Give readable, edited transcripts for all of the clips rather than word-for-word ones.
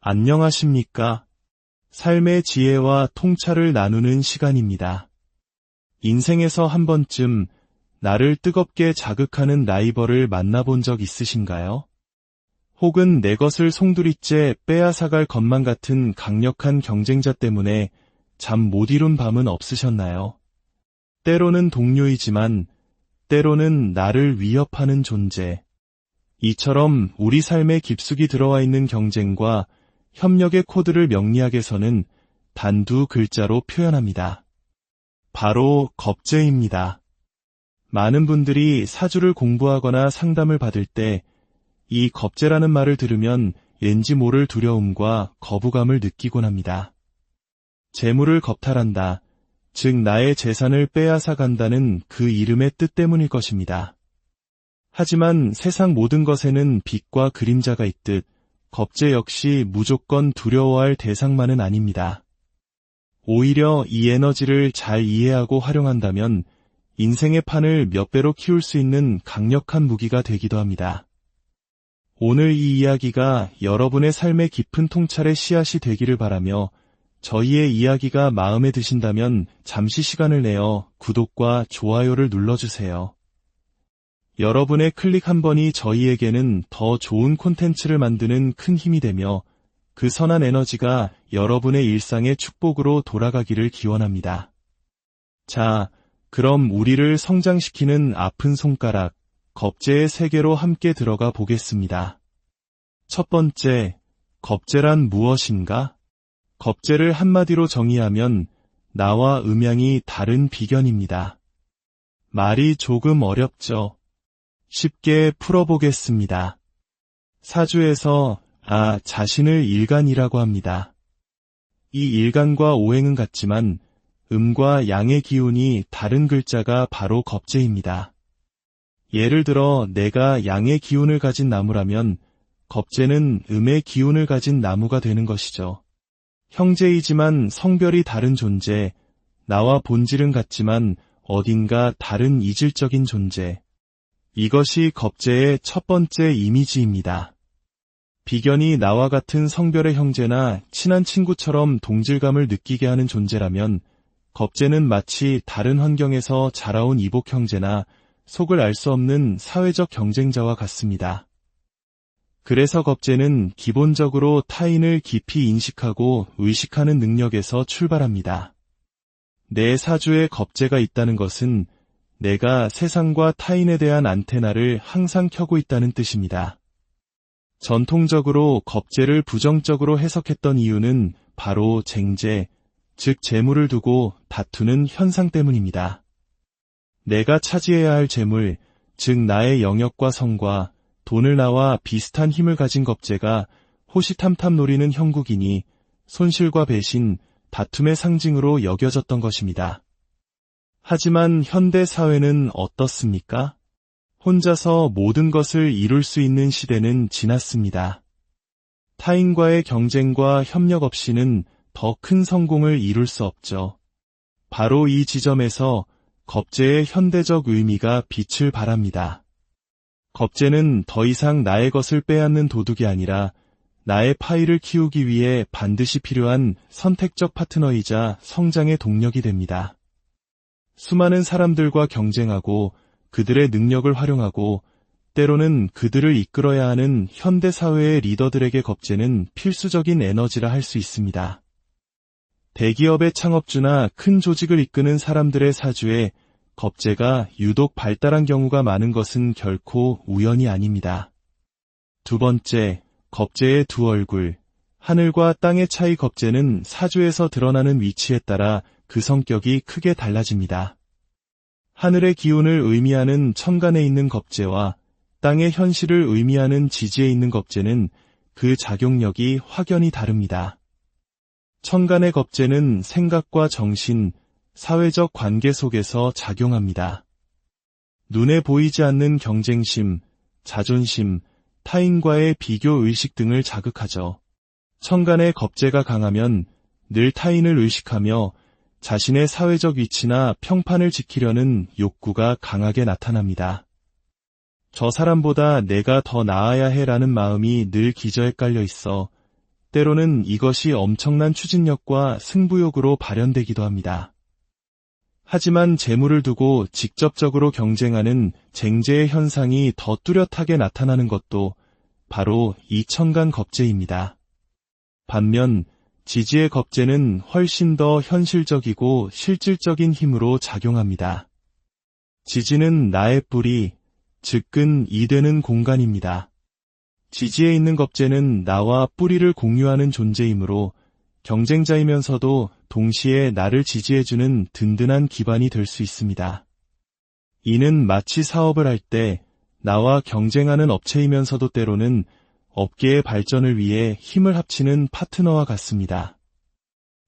안녕하십니까? 삶의 지혜와 통찰을 나누는 시간입니다. 인생에서 한 번쯤 나를 뜨겁게 자극하는 라이벌을 만나본 적 있으신가요? 혹은 내 것을 송두리째 빼앗아갈 것만 같은 강력한 경쟁자 때문에 잠 못 이룬 밤은 없으셨나요? 때로는 동료이지만 때로는 나를 위협하는 존재. 이처럼 우리 삶에 깊숙이 들어와 있는 경쟁과 협력의 코드를 명리학에서는 단 두 글자로 표현합니다. 바로 겁제입니다. 많은 분들이 사주를 공부하거나 상담을 받을 때 이 겁제라는 말을 들으면 왠지 모를 두려움과 거부감을 느끼곤 합니다. 재물을 겁탈한다, 즉 나의 재산을 빼앗아 간다는 그 이름의 뜻 때문일 것입니다. 하지만 세상 모든 것에는 빛과 그림자가 있듯 겁제 역시 무조건 두려워할 대상만은 아닙니다. 오히려 이 에너지를 잘 이해하고 활용한다면 인생의 판을 몇 배로 키울 수 있는 강력한 무기가 되기도 합니다. 오늘 이 이야기가 여러분의 삶의 깊은 통찰의 씨앗이 되기를 바라며 저희의 이야기가 마음에 드신다면 잠시 시간을 내어 구독과 좋아요를 눌러주세요. 여러분의 클릭 한 번이 저희에게는 더 좋은 콘텐츠를 만드는 큰 힘이 되며 그 선한 에너지가 여러분의 일상의 축복으로 돌아가기를 기원합니다. 자, 그럼 우리를 성장시키는 아픈 손가락, 겁제의 세계로 함께 들어가 보겠습니다. 첫 번째, 겁제란 무엇인가? 겁제를 한마디로 정의하면 나와 음양이 다른 비견입니다. 말이 조금 어렵죠? 쉽게 풀어보겠습니다. 사주에서 자신을 일간이라고 합니다. 이 일간과 오행은 같지만 음과 양의 기운이 다른 글자가 바로 겁제입니다. 예를 들어 내가 양의 기운을 가진 나무라면 겁제는 음의 기운을 가진 나무가 되는 것이죠. 형제이지만 성별이 다른 존재, 나와 본질은 같지만 어딘가 다른 이질적인 존재. 이것이 겁제의 첫 번째 이미지입니다. 비견이 나와 같은 성별의 형제나 친한 친구처럼 동질감을 느끼게 하는 존재라면 겁제는 마치 다른 환경에서 자라온 이복 형제나 속을 알 수 없는 사회적 경쟁자와 같습니다. 그래서 겁제는 기본적으로 타인을 깊이 인식하고 의식하는 능력에서 출발합니다. 내 사주에 겁제가 있다는 것은 내가 세상과 타인에 대한 안테나를 항상 켜고 있다는 뜻입니다. 전통적으로 겁제를 부정적으로 해석했던 이유는 바로 쟁제, 즉 재물을 두고 다투는 현상 때문입니다. 내가 차지해야 할 재물, 즉 나의 영역과 성과 돈을 나와 비슷한 힘을 가진 겁제가 호시탐탐 노리는 형국이니 손실과 배신, 다툼의 상징으로 여겨졌던 것입니다. 하지만 현대 사회는 어떻습니까? 혼자서 모든 것을 이룰 수 있는 시대는 지났습니다. 타인과의 경쟁과 협력 없이는 더 큰 성공을 이룰 수 없죠. 바로 이 지점에서 겁제의 현대적 의미가 빛을 발합니다. 겁제는 더 이상 나의 것을 빼앗는 도둑이 아니라 나의 파이를 키우기 위해 반드시 필요한 선택적 파트너이자 성장의 동력이 됩니다. 수많은 사람들과 경쟁하고 그들의 능력을 활용하고 때로는 그들을 이끌어야 하는 현대사회의 리더들에게 겁제는 필수적인 에너지라 할 수 있습니다. 대기업의 창업주나 큰 조직을 이끄는 사람들의 사주에 겁제가 유독 발달한 경우가 많은 것은 결코 우연이 아닙니다. 두 번째, 겁제의 두 얼굴. 하늘과 땅의 차이. 겁제는 사주에서 드러나는 위치에 따라 그 성격이 크게 달라집니다. 하늘의 기운을 의미하는 천간에 있는 겁제와 땅의 현실을 의미하는 지지에 있는 겁제는 그 작용력이 확연히 다릅니다. 천간의 겁제는 생각과 정신, 사회적 관계 속에서 작용합니다. 눈에 보이지 않는 경쟁심, 자존심, 타인과의 비교의식 등을 자극하죠. 천간의 겁제가 강하면 늘 타인을 의식하며 자신의 사회적 위치나 평판을 지키려는 욕구가 강하게 나타납니다. 저 사람보다 내가 더 나아야 해라는 마음이 늘 기저에 깔려 있어 때로는 이것이 엄청난 추진력과 승부욕으로 발현되기도 합니다. 하지만 재물을 두고 직접적으로 경쟁하는 쟁제의 현상이 더 뚜렷하게 나타나는 것도 바로 이 천간겁재입니다. 반면 지지의 겁재는 훨씬 더 현실적이고 실질적인 힘으로 작용합니다. 지지는 나의 뿌리, 즉 근이 되는 공간입니다. 지지에 있는 겁재는 나와 뿌리를 공유하는 존재이므로 경쟁자이면서도 동시에 나를 지지해주는 든든한 기반이 될 수 있습니다. 이는 마치 사업을 할 때 나와 경쟁하는 업체이면서도 때로는 업계의 발전을 위해 힘을 합치는 파트너와 같습니다.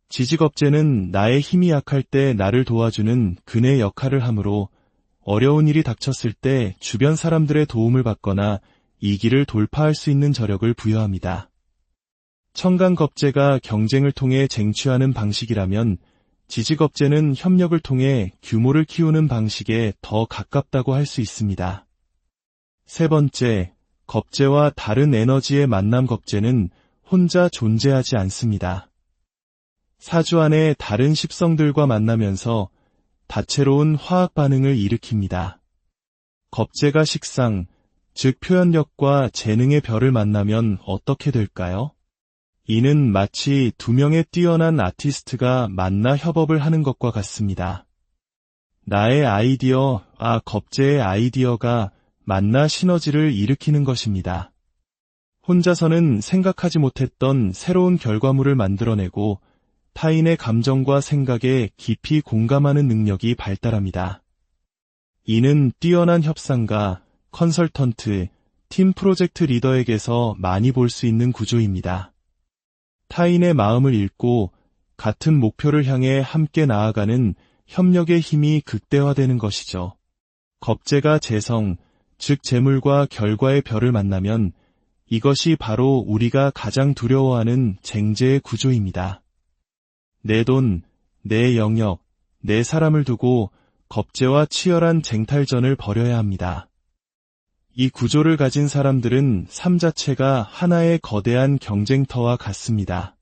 지지겁재는 나의 힘이 약할 때 나를 도와주는 근의 역할을 하므로 어려운 일이 닥쳤을 때 주변 사람들의 도움을 받거나 이 길을 돌파할 수 있는 저력을 부여합니다. 천간겁재가 경쟁을 통해 쟁취하는 방식이라면 지지겁재는 협력을 통해 규모를 키우는 방식에 더 가깝다고 할 수 있습니다. 세 번째, 겁재와 다른 에너지의 만남. 겁재는 혼자 존재하지 않습니다. 사주 안에 다른 십성들과 만나면서 다채로운 화학 반응을 일으킵니다. 겁재가 식상, 즉 표현력과 재능의 별을 만나면 어떻게 될까요? 이는 마치 두 명의 뛰어난 아티스트가 만나 협업을 하는 것과 같습니다. 나의 아이디어와 겁재의 아이디어가 만나 시너지를 일으키는 것입니다. 혼자서는 생각하지 못했던 새로운 결과물을 만들어내고 타인의 감정과 생각에 깊이 공감하는 능력이 발달합니다. 이는 뛰어난 협상가, 컨설턴트, 팀 프로젝트 리더에게서 많이 볼 수 있는 구조입니다. 타인의 마음을 읽고 같은 목표를 향해 함께 나아가는 협력의 힘이 극대화되는 것이죠. 겁재가 재성, 즉 재물과 결과의 별을 만나면 이것이 바로 우리가 가장 두려워하는 쟁제의 구조입니다. 내 돈, 내 영역, 내 사람을 두고 겁재와 치열한 쟁탈전을 벌여야 합니다. 이 구조를 가진 사람들은 삶 자체가 하나의 거대한 경쟁터와 같습니다.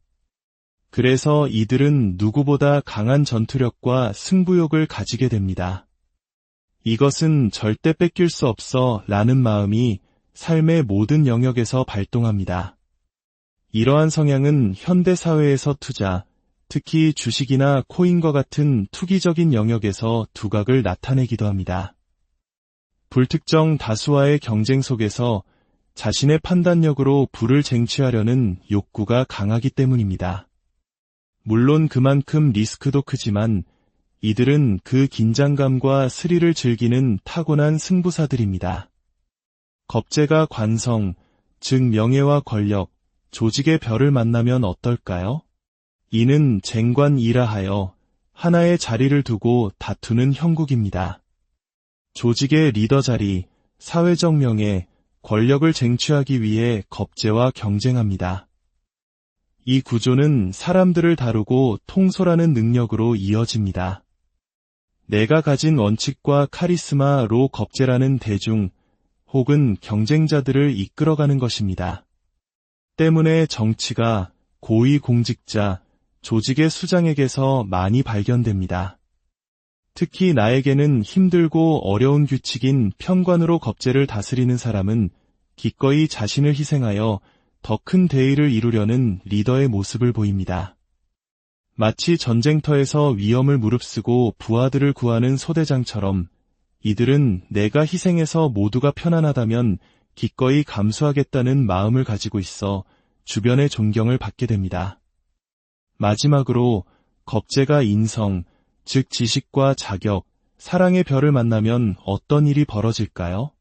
그래서 이들은 누구보다 강한 전투력과 승부욕을 가지게 됩니다. 이것은 절대 뺏길 수 없어 라는 마음이 삶의 모든 영역에서 발동합니다. 이러한 성향은 현대 사회에서 투자, 특히 주식이나 코인과 같은 투기적인 영역에서 두각을 나타내기도 합니다. 불특정 다수와의 경쟁 속에서 자신의 판단력으로 부를 쟁취하려는 욕구가 강하기 때문입니다. 물론 그만큼 리스크도 크지만 이들은 그 긴장감과 스릴을 즐기는 타고난 승부사들입니다. 겁재가 관성, 즉 명예와 권력, 조직의 별을 만나면 어떨까요? 이는 쟁관이라하여 하나의 자리를 두고 다투는 형국입니다. 조직의 리더 자리, 사회적 명예, 권력을 쟁취하기 위해 겁재와 경쟁합니다. 이 구조는 사람들을 다루고 통솔하는 능력으로 이어집니다. 내가 가진 원칙과 카리스마로 겁재라는 대중 혹은 경쟁자들을 이끌어가는 것입니다. 때문에 정치가 고위공직자, 조직의 수장에게서 많이 발견됩니다. 특히 나에게는 힘들고 어려운 규칙인 편관으로 겁재를 다스리는 사람은 기꺼이 자신을 희생하여 더 큰 대의를 이루려는 리더의 모습을 보입니다. 마치 전쟁터에서 위험을 무릅쓰고 부하들을 구하는 소대장처럼 이들은 내가 희생해서 모두가 편안하다면 기꺼이 감수하겠다는 마음을 가지고 있어 주변의 존경을 받게 됩니다. 마지막으로 겁재가 인성, 즉 지식과 자격, 사랑의 별을 만나면 어떤 일이 벌어질까요?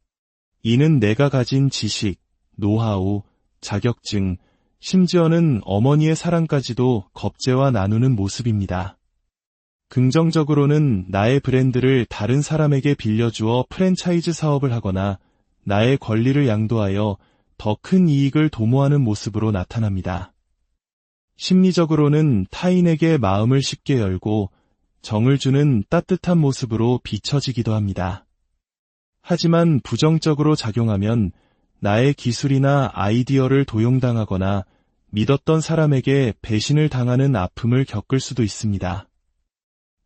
이는 내가 가진 지식, 노하우, 자격증, 심지어는 어머니의 사랑까지도 겁재와 나누는 모습입니다. 긍정적으로는 나의 브랜드를 다른 사람에게 빌려주어 프랜차이즈 사업을 하거나 나의 권리를 양도하여 더 큰 이익을 도모하는 모습으로 나타납니다. 심리적으로는 타인에게 마음을 쉽게 열고 정을 주는 따뜻한 모습으로 비춰지기도 합니다. 하지만 부정적으로 작용하면 나의 기술이나 아이디어를 도용당하거나 믿었던 사람에게 배신을 당하는 아픔을 겪을 수도 있습니다.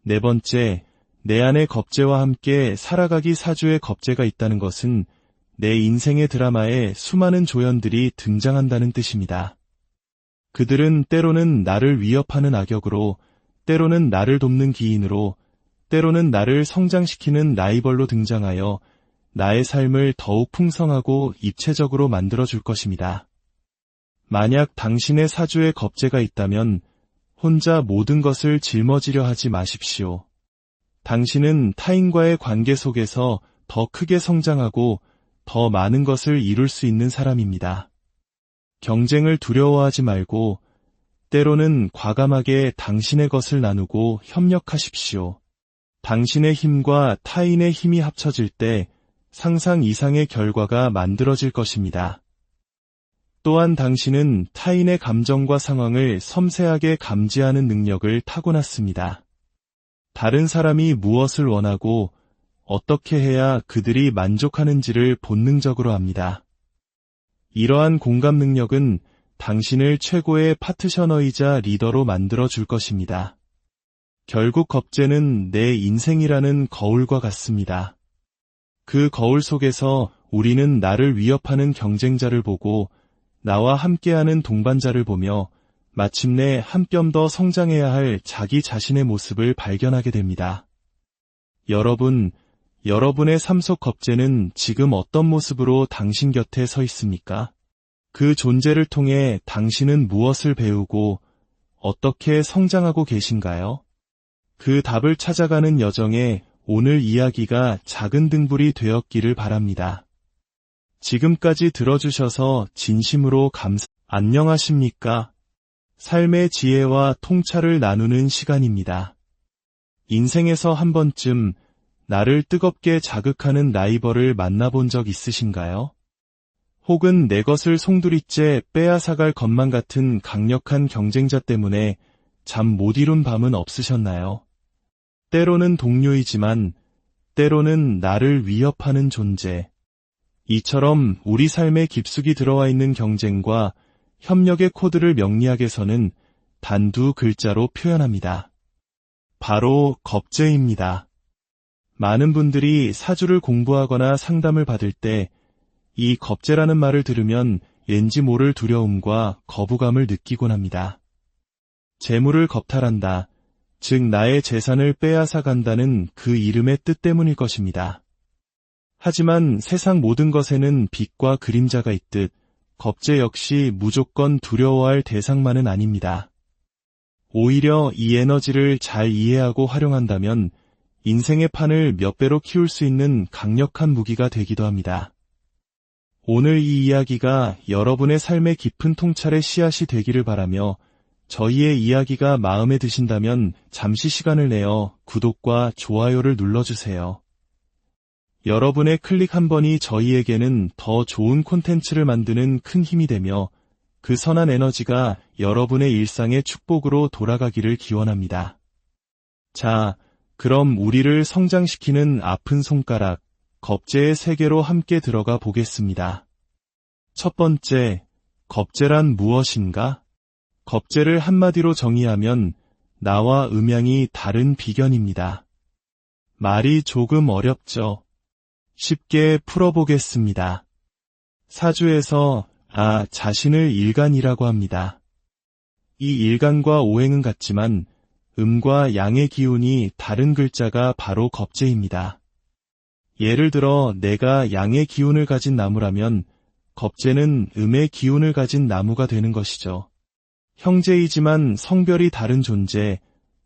네 번째, 내 안에 겁재와 함께 살아가기 사주에 겁재가 있다는 것은 내 인생의 드라마에 수많은 조연들이 등장한다는 뜻입니다. 그들은 때로는 나를 위협하는 악역으로, 때로는 나를 돕는 기인으로, 때로는 나를 성장시키는 라이벌로 등장하여 나의 삶을 더욱 풍성하고 입체적으로 만들어줄 것입니다. 만약 당신의 사주에 겁재가 있다면 혼자 모든 것을 짊어지려 하지 마십시오. 당신은 타인과의 관계 속에서 더 크게 성장하고 더 많은 것을 이룰 수 있는 사람입니다. 경쟁을 두려워하지 말고 때로는 과감하게 당신의 것을 나누고 협력하십시오. 당신의 힘과 타인의 힘이 합쳐질 때 상상 이상의 결과가 만들어질 것입니다. 또한 당신은 타인의 감정과 상황을 섬세하게 감지하는 능력을 타고났습니다. 다른 사람이 무엇을 원하고 어떻게 해야 그들이 만족하는지를 본능적으로 압니다. 이러한 공감 능력은 당신을 최고의 파트너이자 리더로 만들어 줄 것입니다. 결국 겁재는 내 인생이라는 거울과 같습니다. 그 거울 속에서 우리는 나를 위협하는 경쟁자를 보고 나와 함께하는 동반자를 보며 마침내 한 뼘 더 성장해야 할 자기 자신의 모습을 발견하게 됩니다. 여러분의 삶 속 겁재는 지금 어떤 모습으로 당신 곁에 서 있습니까? 그 존재를 통해 당신은 무엇을 배우고 어떻게 성장하고 계신가요? 그 답을 찾아가는 여정에 오늘 이야기가 작은 등불이 되었기를 바랍니다. 지금까지 들어주셔서 진심으로 안녕하십니까? 삶의 지혜와 통찰을 나누는 시간입니다. 인생에서 한 번쯤 나를 뜨겁게 자극하는 라이벌을 만나본 적 있으신가요? 혹은 내 것을 송두리째 빼앗아갈 것만 같은 강력한 경쟁자 때문에 잠 못 이룬 밤은 없으셨나요? 때로는 동료이지만 때로는 나를 위협하는 존재. 이처럼 우리 삶에 깊숙이 들어와 있는 경쟁과 협력의 코드를 명리학에서는 단 두 글자로 표현합니다. 바로 겁재입니다. 많은 분들이 사주를 공부하거나 상담을 받을 때 이 겁재라는 말을 들으면 왠지 모를 두려움과 거부감을 느끼곤 합니다. 재물을 겁탈한다, 즉 나의 재산을 빼앗아 간다는 그 이름의 뜻 때문일 것입니다. 하지만 세상 모든 것에는 빛과 그림자가 있듯 겁재 역시 무조건 두려워할 대상만은 아닙니다. 오히려 이 에너지를 잘 이해하고 활용한다면 인생의 판을 몇 배로 키울 수 있는 강력한 무기가 되기도 합니다. 오늘 이 이야기가 여러분의 삶의 깊은 통찰의 씨앗이 되기를 바라며 저희의 이야기가 마음에 드신다면 잠시 시간을 내어 구독과 좋아요를 눌러주세요. 여러분의 클릭 한 번이 저희에게는 더 좋은 콘텐츠를 만드는 큰 힘이 되며 그 선한 에너지가 여러분의 일상의 축복으로 돌아가기를 기원합니다. 자, 그럼 우리를 성장시키는 아픈 손가락, 겁재의 세계로 함께 들어가 보겠습니다. 첫 번째, 겁재란 무엇인가? 겁재를 한마디로 정의하면 나와 음양이 다른 비견입니다. 말이 조금 어렵죠? 쉽게 풀어보겠습니다. 사주에서 자신을 일간이라고 합니다. 이 일간과 오행은 같지만 음과 양의 기운이 다른 글자가 바로 겁재입니다. 예를 들어 내가 양의 기운을 가진 나무라면 겁재는 음의 기운을 가진 나무가 되는 것이죠. 형제이지만 성별이 다른 존재,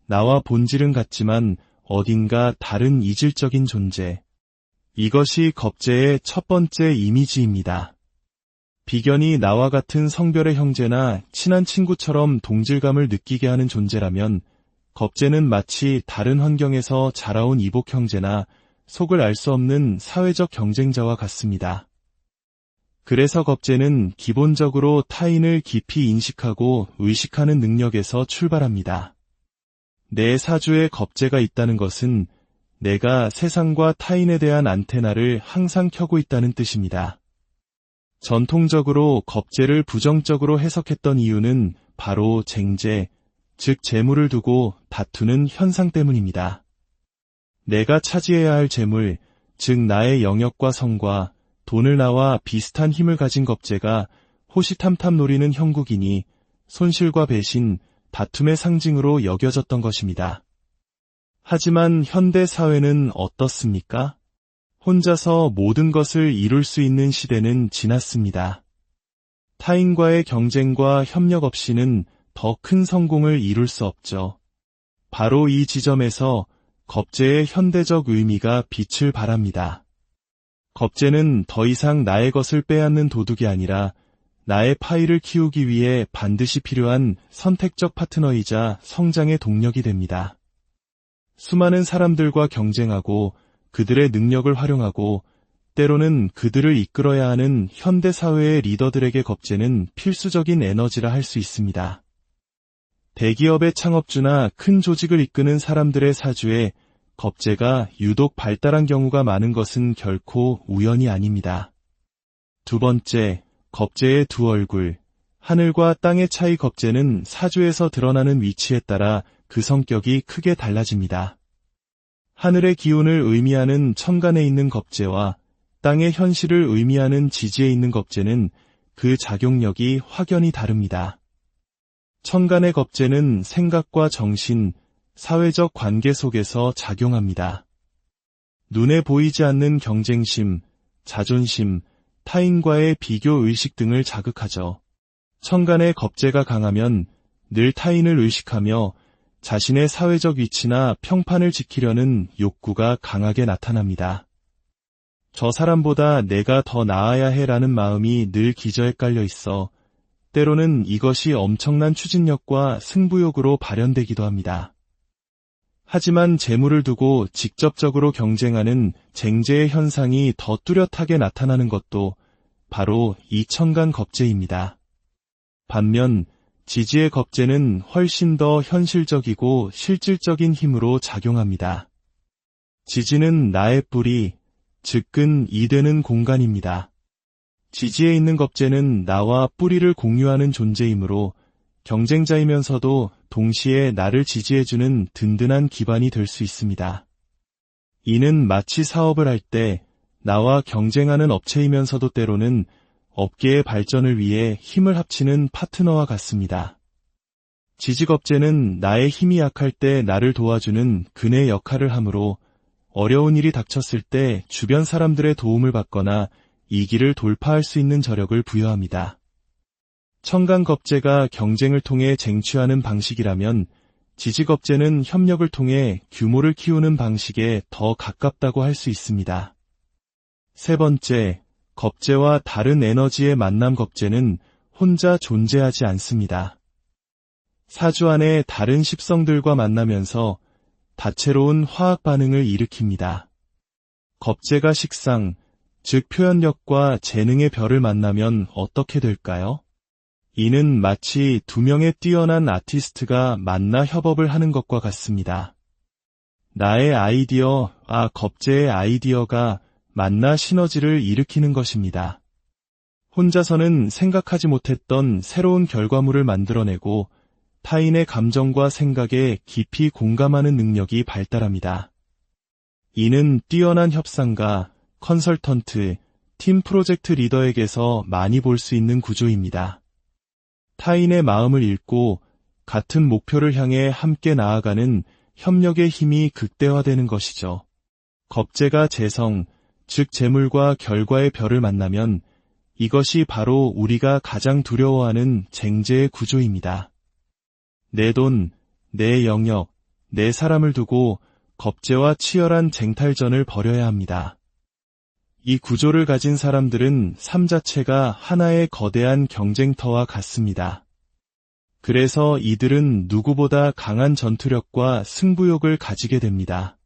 나와 본질은 같지만 어딘가 다른 이질적인 존재. 이것이 겁재의 첫 번째 이미지입니다. 비견이 나와 같은 성별의 형제나 친한 친구처럼 동질감을 느끼게 하는 존재라면 겁재는 마치 다른 환경에서 자라온 이복 형제나 속을 알 수 없는 사회적 경쟁자와 같습니다. 그래서 겁재는 기본적으로 타인을 깊이 인식하고 의식하는 능력에서 출발합니다. 내 사주에 겁재가 있다는 것은 내가 세상과 타인에 대한 안테나를 항상 켜고 있다는 뜻입니다. 전통적으로 겁재를 부정적으로 해석했던 이유는 바로 쟁재, 즉 재물을 두고 다투는 현상 때문입니다. 내가 차지해야 할 재물, 즉 나의 영역과 성과 돈을 나와 비슷한 힘을 가진 겁재가 호시탐탐 노리는 형국이니 손실과 배신, 다툼의 상징으로 여겨졌던 것입니다. 하지만 현대 사회는 어떻습니까? 혼자서 모든 것을 이룰 수 있는 시대는 지났습니다. 타인과의 경쟁과 협력 없이는 더 큰 성공을 이룰 수 없죠. 바로 이 지점에서 겁재의 현대적 의미가 빛을 발합니다. 겁재는 더 이상 나의 것을 빼앗는 도둑이 아니라 나의 파이를 키우기 위해 반드시 필요한 선택적 파트너이자 성장의 동력이 됩니다. 수많은 사람들과 경쟁하고 그들의 능력을 활용하고 때로는 그들을 이끌어야 하는 현대 사회의 리더들에게 겁재는 필수적인 에너지라 할 수 있습니다. 대기업의 창업주나 큰 조직을 이끄는 사람들의 사주에 겁재가 유독 발달한 경우가 많은 것은 결코 우연이 아닙니다. 두 번째, 겁재의 두 얼굴. 하늘과 땅의 차이. 겁재는 사주에서 드러나는 위치에 따라 그 성격이 크게 달라집니다. 하늘의 기운을 의미하는 천간에 있는 겁재와 땅의 현실을 의미하는 지지에 있는 겁재는 그 작용력이 확연히 다릅니다. 천간의 겁재는 생각과 정신, 사회적 관계 속에서 작용합니다. 눈에 보이지 않는 경쟁심, 자존심, 타인과의 비교 의식 등을 자극하죠. 천간의 겁재가 강하면 늘 타인을 의식하며 자신의 사회적 위치나 평판을 지키려는 욕구가 강하게 나타납니다. 저 사람보다 내가 더 나아야 해라는 마음이 늘 기저에 깔려 있어 때로는 이것이 엄청난 추진력과 승부욕으로 발현되기도 합니다. 하지만 재물을 두고 직접적으로 경쟁하는 쟁재의 현상이 더 뚜렷하게 나타나는 것도 바로 이 천간 겁재입니다. 반면 지지의 겁재는 훨씬 더 현실적이고 실질적인 힘으로 작용합니다. 지지는 나의 뿌리, 즉 근이 되는 공간입니다. 지지에 있는 겁재는 나와 뿌리를 공유하는 존재이므로 경쟁자이면서도 동시에 나를 지지해주는 든든한 기반이 될 수 있습니다. 이는 마치 사업을 할 때 나와 경쟁하는 업체이면서도 때로는 업계의 발전을 위해 힘을 합치는 파트너와 같습니다. 지지겁재는 나의 힘이 약할 때 나를 도와주는 근의 역할을 하므로 어려운 일이 닥쳤을 때 주변 사람들의 도움을 받거나 이 길을 돌파할 수 있는 저력을 부여합니다. 천간겁재가 경쟁을 통해 쟁취하는 방식이라면 지지겁재는 협력을 통해 규모를 키우는 방식에 더 가깝다고 할 수 있습니다. 세 번째, 겁재와 다른 에너지의 만남. 겁재는 혼자 존재하지 않습니다. 사주 안에 다른 십성들과 만나면서 다채로운 화학 반응을 일으킵니다. 겁재가 식상, 즉 표현력과 재능의 별을 만나면 어떻게 될까요? 이는 마치 두 명의 뛰어난 아티스트가 만나 협업을 하는 것과 같습니다. 나의 아이디어와 겁재의 아이디어가 만나 시너지를 일으키는 것입니다. 혼자서는 생각하지 못했던 새로운 결과물을 만들어내고 타인의 감정과 생각에 깊이 공감하는 능력이 발달합니다. 이는 뛰어난 협상가, 컨설턴트, 팀 프로젝트 리더에게서 많이 볼 수 있는 구조입니다. 타인의 마음을 읽고 같은 목표를 향해 함께 나아가는 협력의 힘이 극대화되는 것이죠. 겁재가 재성, 즉 재물과 결과의 별을 만나면 이것이 바로 우리가 가장 두려워하는 쟁재의 구조입니다. 내 돈, 내 영역, 내 사람을 두고 겁재와 치열한 쟁탈전을 벌여야 합니다. 이 구조를 가진 사람들은 삶 자체가 하나의 거대한 경쟁터와 같습니다. 그래서 이들은 누구보다 강한 전투력과 승부욕을 가지게 됩니다.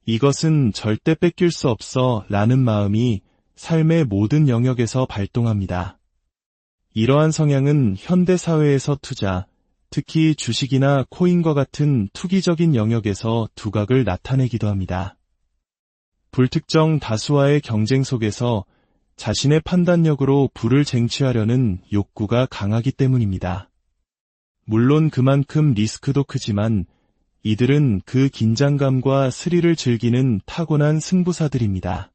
이것은 절대 뺏길 수 없어 라는 마음이 삶의 모든 영역에서 발동합니다. 이러한 성향은 현대 사회에서 투자, 특히 주식이나 코인과 같은 투기적인 영역에서 두각을 나타내기도 합니다. 불특정 다수와의 경쟁 속에서 자신의 판단력으로 부를 쟁취하려는 욕구가 강하기 때문입니다. 물론 그만큼 리스크도 크지만 이들은 그 긴장감과 스릴을 즐기는 타고난 승부사들입니다.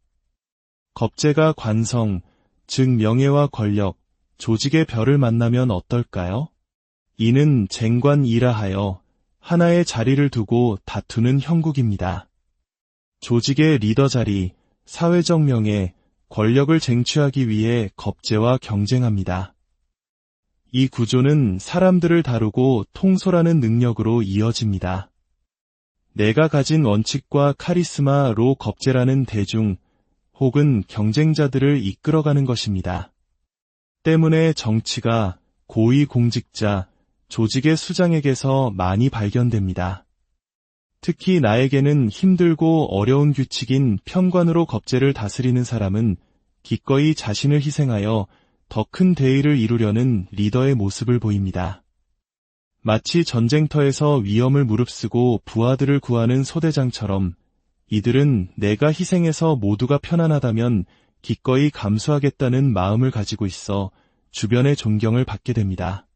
겁재가 관성, 즉 명예와 권력, 조직의 별을 만나면 어떨까요? 이는 쟁관이라하여 하나의 자리를 두고 다투는 형국입니다. 조직의 리더 자리, 사회적 명예, 권력을 쟁취하기 위해 겁재와 경쟁합니다. 이 구조는 사람들을 다루고 통솔하는 능력으로 이어집니다. 내가 가진 원칙과 카리스마로 겁재라는 대중 혹은 경쟁자들을 이끌어가는 것입니다. 때문에 정치가 고위공직자, 조직의 수장에게서 많이 발견됩니다. 특히 나에게는 힘들고 어려운 규칙인 편관으로 겁재를 다스리는 사람은 기꺼이 자신을 희생하여 더 큰 대의를 이루려는 리더의 모습을 보입니다. 마치 전쟁터에서 위험을 무릅쓰고 부하들을 구하는 소대장처럼 이들은 내가 희생해서 모두가 편안하다면 기꺼이 감수하겠다는 마음을 가지고 있어 주변의 존경을 받게 됩니다.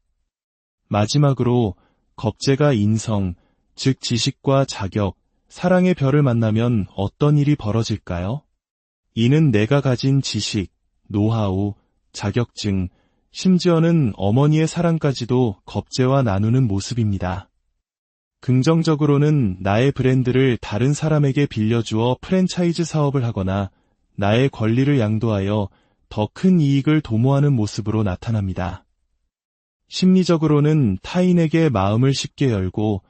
마지막으로 겁재가 인성, 즉 지식과 자격, 사랑의 별을 만나면 어떤 일이 벌어질까요? 이는 내가 가진 지식, 노하우, 자격증, 심지어는 어머니의 사랑까지도 겁재와 나누는 모습입니다. 긍정적으로는 나의 브랜드를 다른 사람에게 빌려주어 프랜차이즈 사업을 하거나 나의 권리를 양도하여 더 큰 이익을 도모하는 모습으로 나타납니다. 심리적으로는 타인에게 마음을 쉽게 열고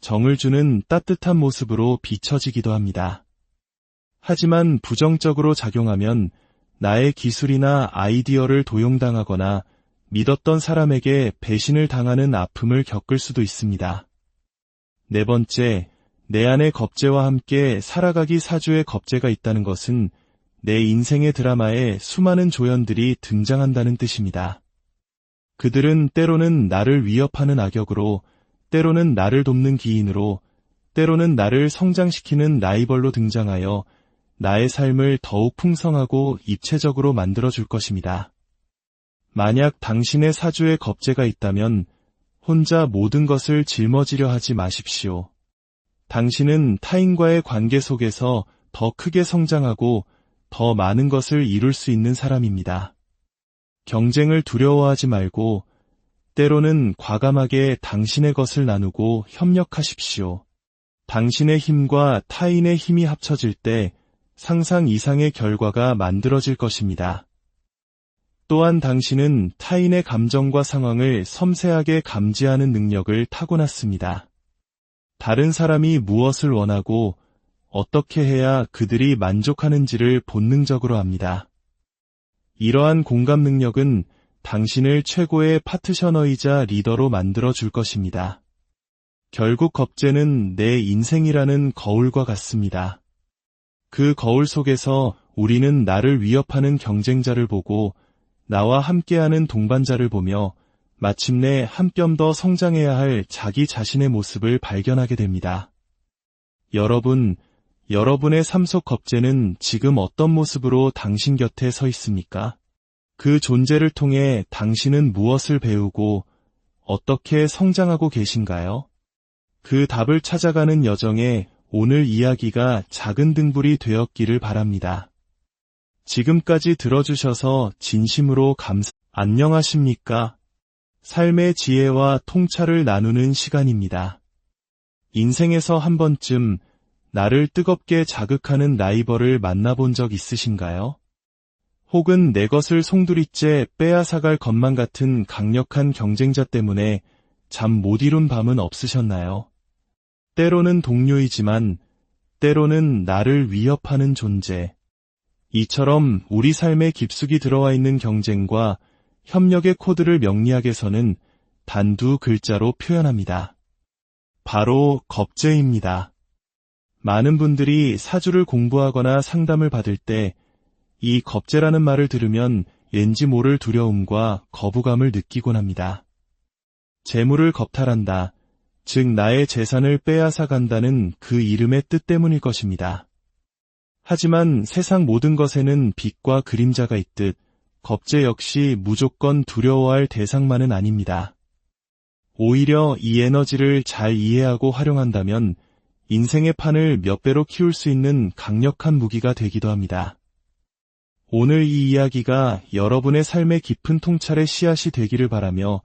정을 주는 따뜻한 모습으로 비춰지기도 합니다. 하지만 부정적으로 작용하면 나의 기술이나 아이디어를 도용당하거나 믿었던 사람에게 배신을 당하는 아픔을 겪을 수도 있습니다. 네 번째, 내 안에 겁재와 함께 살아가기 사주에 겁재가 있다는 것은 내 인생의 드라마에 수많은 조연들이 등장한다는 뜻입니다. 그들은 때로는 나를 위협하는 악역으로, 때로는 나를 돕는 기인으로, 때로는 나를 성장시키는 라이벌로 등장하여 나의 삶을 더욱 풍성하고 입체적으로 만들어줄 것입니다. 만약 당신의 사주에 겁재가 있다면 혼자 모든 것을 짊어지려 하지 마십시오. 당신은 타인과의 관계 속에서 더 크게 성장하고 더 많은 것을 이룰 수 있는 사람입니다. 경쟁을 두려워하지 말고 때로는 과감하게 당신의 것을 나누고 협력하십시오. 당신의 힘과 타인의 힘이 합쳐질 때 상상 이상의 결과가 만들어질 것입니다. 또한 당신은 타인의 감정과 상황을 섬세하게 감지하는 능력을 타고났습니다. 다른 사람이 무엇을 원하고 어떻게 해야 그들이 만족하는지를 본능적으로 압니다. 이러한 공감 능력은 당신을 최고의 파트너이자 리더로 만들어줄 것입니다. 결국 겁재는 내 인생이라는 거울과 같습니다. 그 거울 속에서 우리는 나를 위협하는 경쟁자를 보고 나와 함께하는 동반자를 보며 마침내 한 뼘 더 성장해야 할 자기 자신의 모습을 발견하게 됩니다. 여러분의 삶 속 겁재는 지금 어떤 모습으로 당신 곁에 서 있습니까? 그 존재를 통해 당신은 무엇을 배우고 어떻게 성장하고 계신가요? 그 답을 찾아가는 여정에 오늘 이야기가 작은 등불이 되었기를 바랍니다. 지금까지 들어주셔서 진심으로 안녕하십니까? 삶의 지혜와 통찰을 나누는 시간입니다. 인생에서 한 번쯤 나를 뜨겁게 자극하는 라이벌을 만나본 적 있으신가요? 혹은 내 것을 송두리째 빼앗아갈 것만 같은 강력한 경쟁자 때문에 잠 못 이룬 밤은 없으셨나요? 때로는 동료이지만 때로는 나를 위협하는 존재. 이처럼 우리 삶에 깊숙이 들어와 있는 경쟁과 협력의 코드를 명리학에서는 단 두 글자로 표현합니다. 바로 겁재입니다. 많은 분들이 사주를 공부하거나 상담을 받을 때 이 겁재라는 말을 들으면 왠지 모를 두려움과 거부감을 느끼곤 합니다. 재물을 겁탈한다, 즉 나의 재산을 빼앗아 간다는 그 이름의 뜻 때문일 것입니다. 하지만 세상 모든 것에는 빛과 그림자가 있듯 겁재 역시 무조건 두려워할 대상만은 아닙니다. 오히려 이 에너지를 잘 이해하고 활용한다면 인생의 판을 몇 배로 키울 수 있는 강력한 무기가 되기도 합니다. 오늘 이 이야기가 여러분의 삶의 깊은 통찰의 씨앗이 되기를 바라며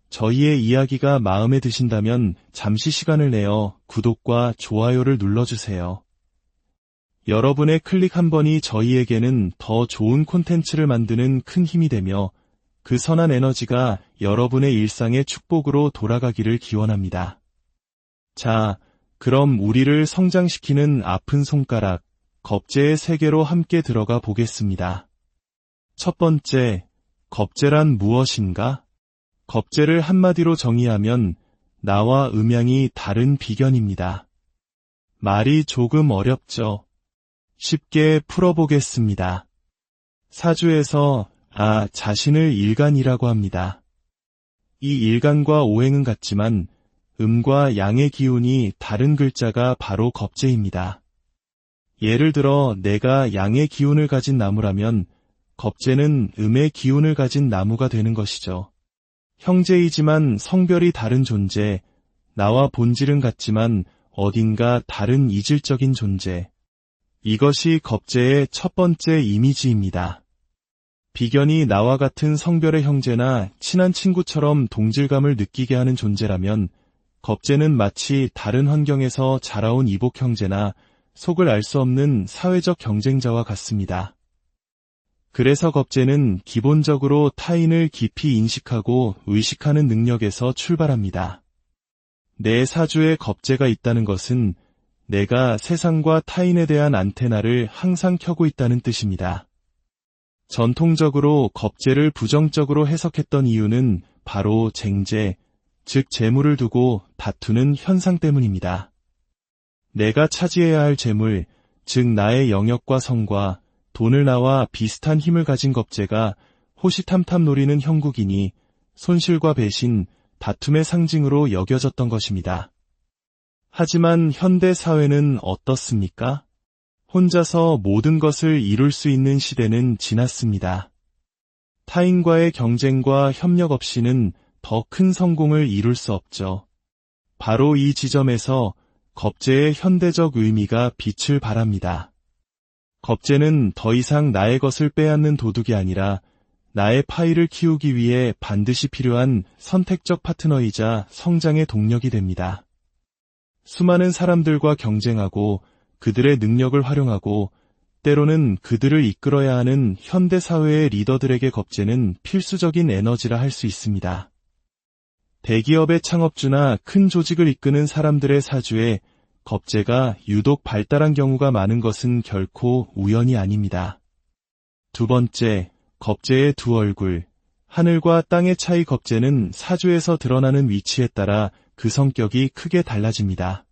저희의 이야기가 마음에 드신다면 잠시 시간을 내어 구독과 좋아요를 눌러주세요. 여러분의 클릭 한 번이 저희에게는 더 좋은 콘텐츠를 만드는 큰 힘이 되며 그 선한 에너지가 여러분의 일상의 축복으로 돌아가기를 기원합니다. 자, 그럼 우리를 성장시키는 아픈 손가락, 겁재의 세계로 함께 들어가 보겠습니다. 첫 번째, 겁재란 무엇인가? 겁재를 한마디로 정의하면 나와 음양이 다른 비견입니다. 말이 조금 어렵죠? 쉽게 풀어보겠습니다. 사주에서 자신을 일간이라고 합니다. 이 일간과 오행은 같지만 음과 양의 기운이 다른 글자가 바로 겁재입니다. 예를 들어 내가 양의 기운을 가진 나무라면 겁재는 음의 기운을 가진 나무가 되는 것이죠. 형제이지만 성별이 다른 존재, 나와 본질은 같지만 어딘가 다른 이질적인 존재. 이것이 겁재의 첫 번째 이미지입니다. 비견이 나와 같은 성별의 형제나 친한 친구처럼 동질감을 느끼게 하는 존재라면 겁재는 마치 다른 환경에서 자라온 이복 형제나 속을 알 수 없는 사회적 경쟁자와 같습니다. 그래서 겁재는 기본적으로 타인을 깊이 인식하고 의식하는 능력에서 출발합니다. 내 사주에 겁재가 있다는 것은 내가 세상과 타인에 대한 안테나를 항상 켜고 있다는 뜻입니다. 전통적으로 겁재를 부정적으로 해석했던 이유는 바로 쟁재, 즉 재물을 두고 다투는 현상 때문입니다. 내가 차지해야 할 재물, 즉 나의 영역과 성과 돈을 나와 비슷한 힘을 가진 겁재가 호시탐탐 노리는 형국이니 손실과 배신, 다툼의 상징으로 여겨졌던 것입니다. 하지만 현대 사회는 어떻습니까? 혼자서 모든 것을 이룰 수 있는 시대는 지났습니다. 타인과의 경쟁과 협력 없이는 더 큰 성공을 이룰 수 없죠. 바로 이 지점에서 겁재의 현대적 의미가 빛을 발합니다. 겁재는 더 이상 나의 것을 빼앗는 도둑이 아니라 나의 파이를 키우기 위해 반드시 필요한 선택적 파트너이자 성장의 동력이 됩니다. 수많은 사람들과 경쟁하고 그들의 능력을 활용하고 때로는 그들을 이끌어야 하는 현대사회의 리더들에게 겁재는 필수적인 에너지라 할 수 있습니다. 대기업의 창업주나 큰 조직을 이끄는 사람들의 사주에 겁재가 유독 발달한 경우가 많은 것은 결코 우연이 아닙니다. 두 번째, 겁재의 두 얼굴. 하늘과 땅의 차이. 겁재는 사주에서 드러나는 위치에 따라 그 성격이 크게 달라집니다.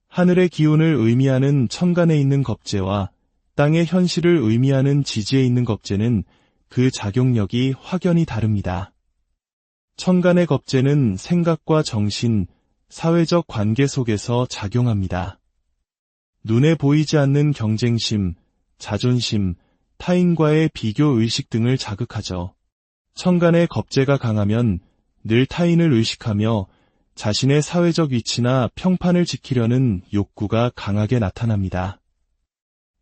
하늘의 기운을 의미하는 천간에 있는 겁재와 땅의 현실을 의미하는 지지에 있는 겁재는 그 작용력이 확연히 다릅니다. 천간의 겁재는 생각과 정신, 사회적 관계 속에서 작용합니다. 눈에 보이지 않는 경쟁심, 자존심, 타인과의 비교 의식 등을 자극하죠. 천간의 겁재가 강하면 늘 타인을 의식하며 자신의 사회적 위치나 평판을 지키려는 욕구가 강하게 나타납니다.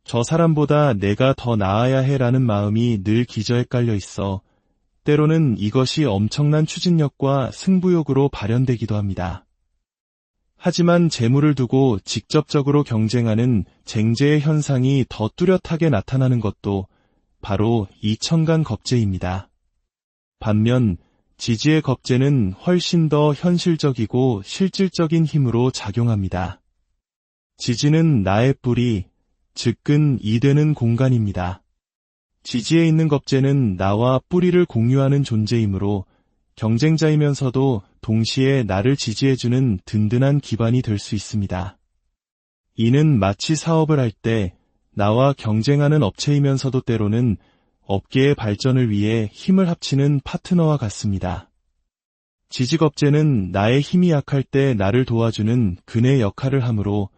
저 사람보다 내가 더 나아야 해라는 마음이 늘 기저에 깔려 있어 때로는 이것이 엄청난 추진력과 승부욕으로 발현되기도 합니다. 하지만 재물을 두고 직접적으로 경쟁하는 쟁재의 현상이 더 뚜렷하게 나타나는 것도 바로 이 천간 겁재입니다. 반면 지지의 겁재는 훨씬 더 현실적이고 실질적인 힘으로 작용합니다. 지지는 나의 뿌리, 즉 근이 되는 공간입니다. 지지에 있는 겁재는 나와 뿌리를 공유하는 존재이므로 경쟁자이면서도 동시에 나를 지지해주는 든든한 기반이 될 수 있습니다. 이는 마치 사업을 할 때 나와 경쟁하는 업체이면서도 때로는 업계의 발전을 위해 힘을 합치는 파트너와 같습니다. 지지겁재는 나의 힘이 약할 때 나를 도와주는 근의 역할을 하므로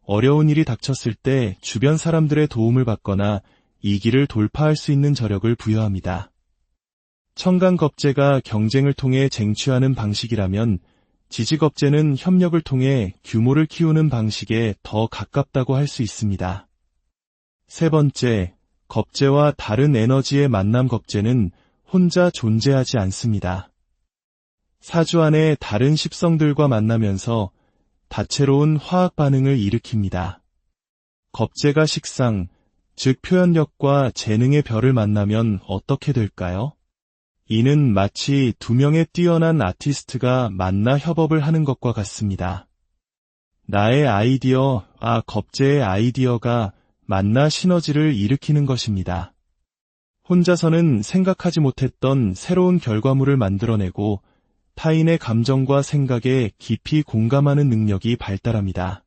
어려운 일이 닥쳤을 때 주변 사람들의 도움을 받거나 이 길을 돌파할 수 있는 저력을 부여합니다. 청강겁제가 경쟁을 통해 쟁취하는 방식이라면 지지겁제는 협력을 통해 규모를 키우는 방식에 더 가깝다고 할 수 있습니다. 세 번째, 겁제와 다른 에너지의 만남. 겁제는 혼자 존재하지 않습니다. 사주 안에 다른 십성들과 만나면서 다채로운 화학 반응을 일으킵니다. 겁제가 식상, 즉 표현력과 재능의 별을 만나면 어떻게 될까요? 이는 마치 두 명의 뛰어난 아티스트가 만나 협업을 하는 것과 같습니다. 나의 아이디어와 겁제의 아이디어가 만나 시너지를 일으키는 것입니다. 혼자서는 생각하지 못했던 새로운 결과물을 만들어내고 타인의 감정과 생각에 깊이 공감하는 능력이 발달합니다.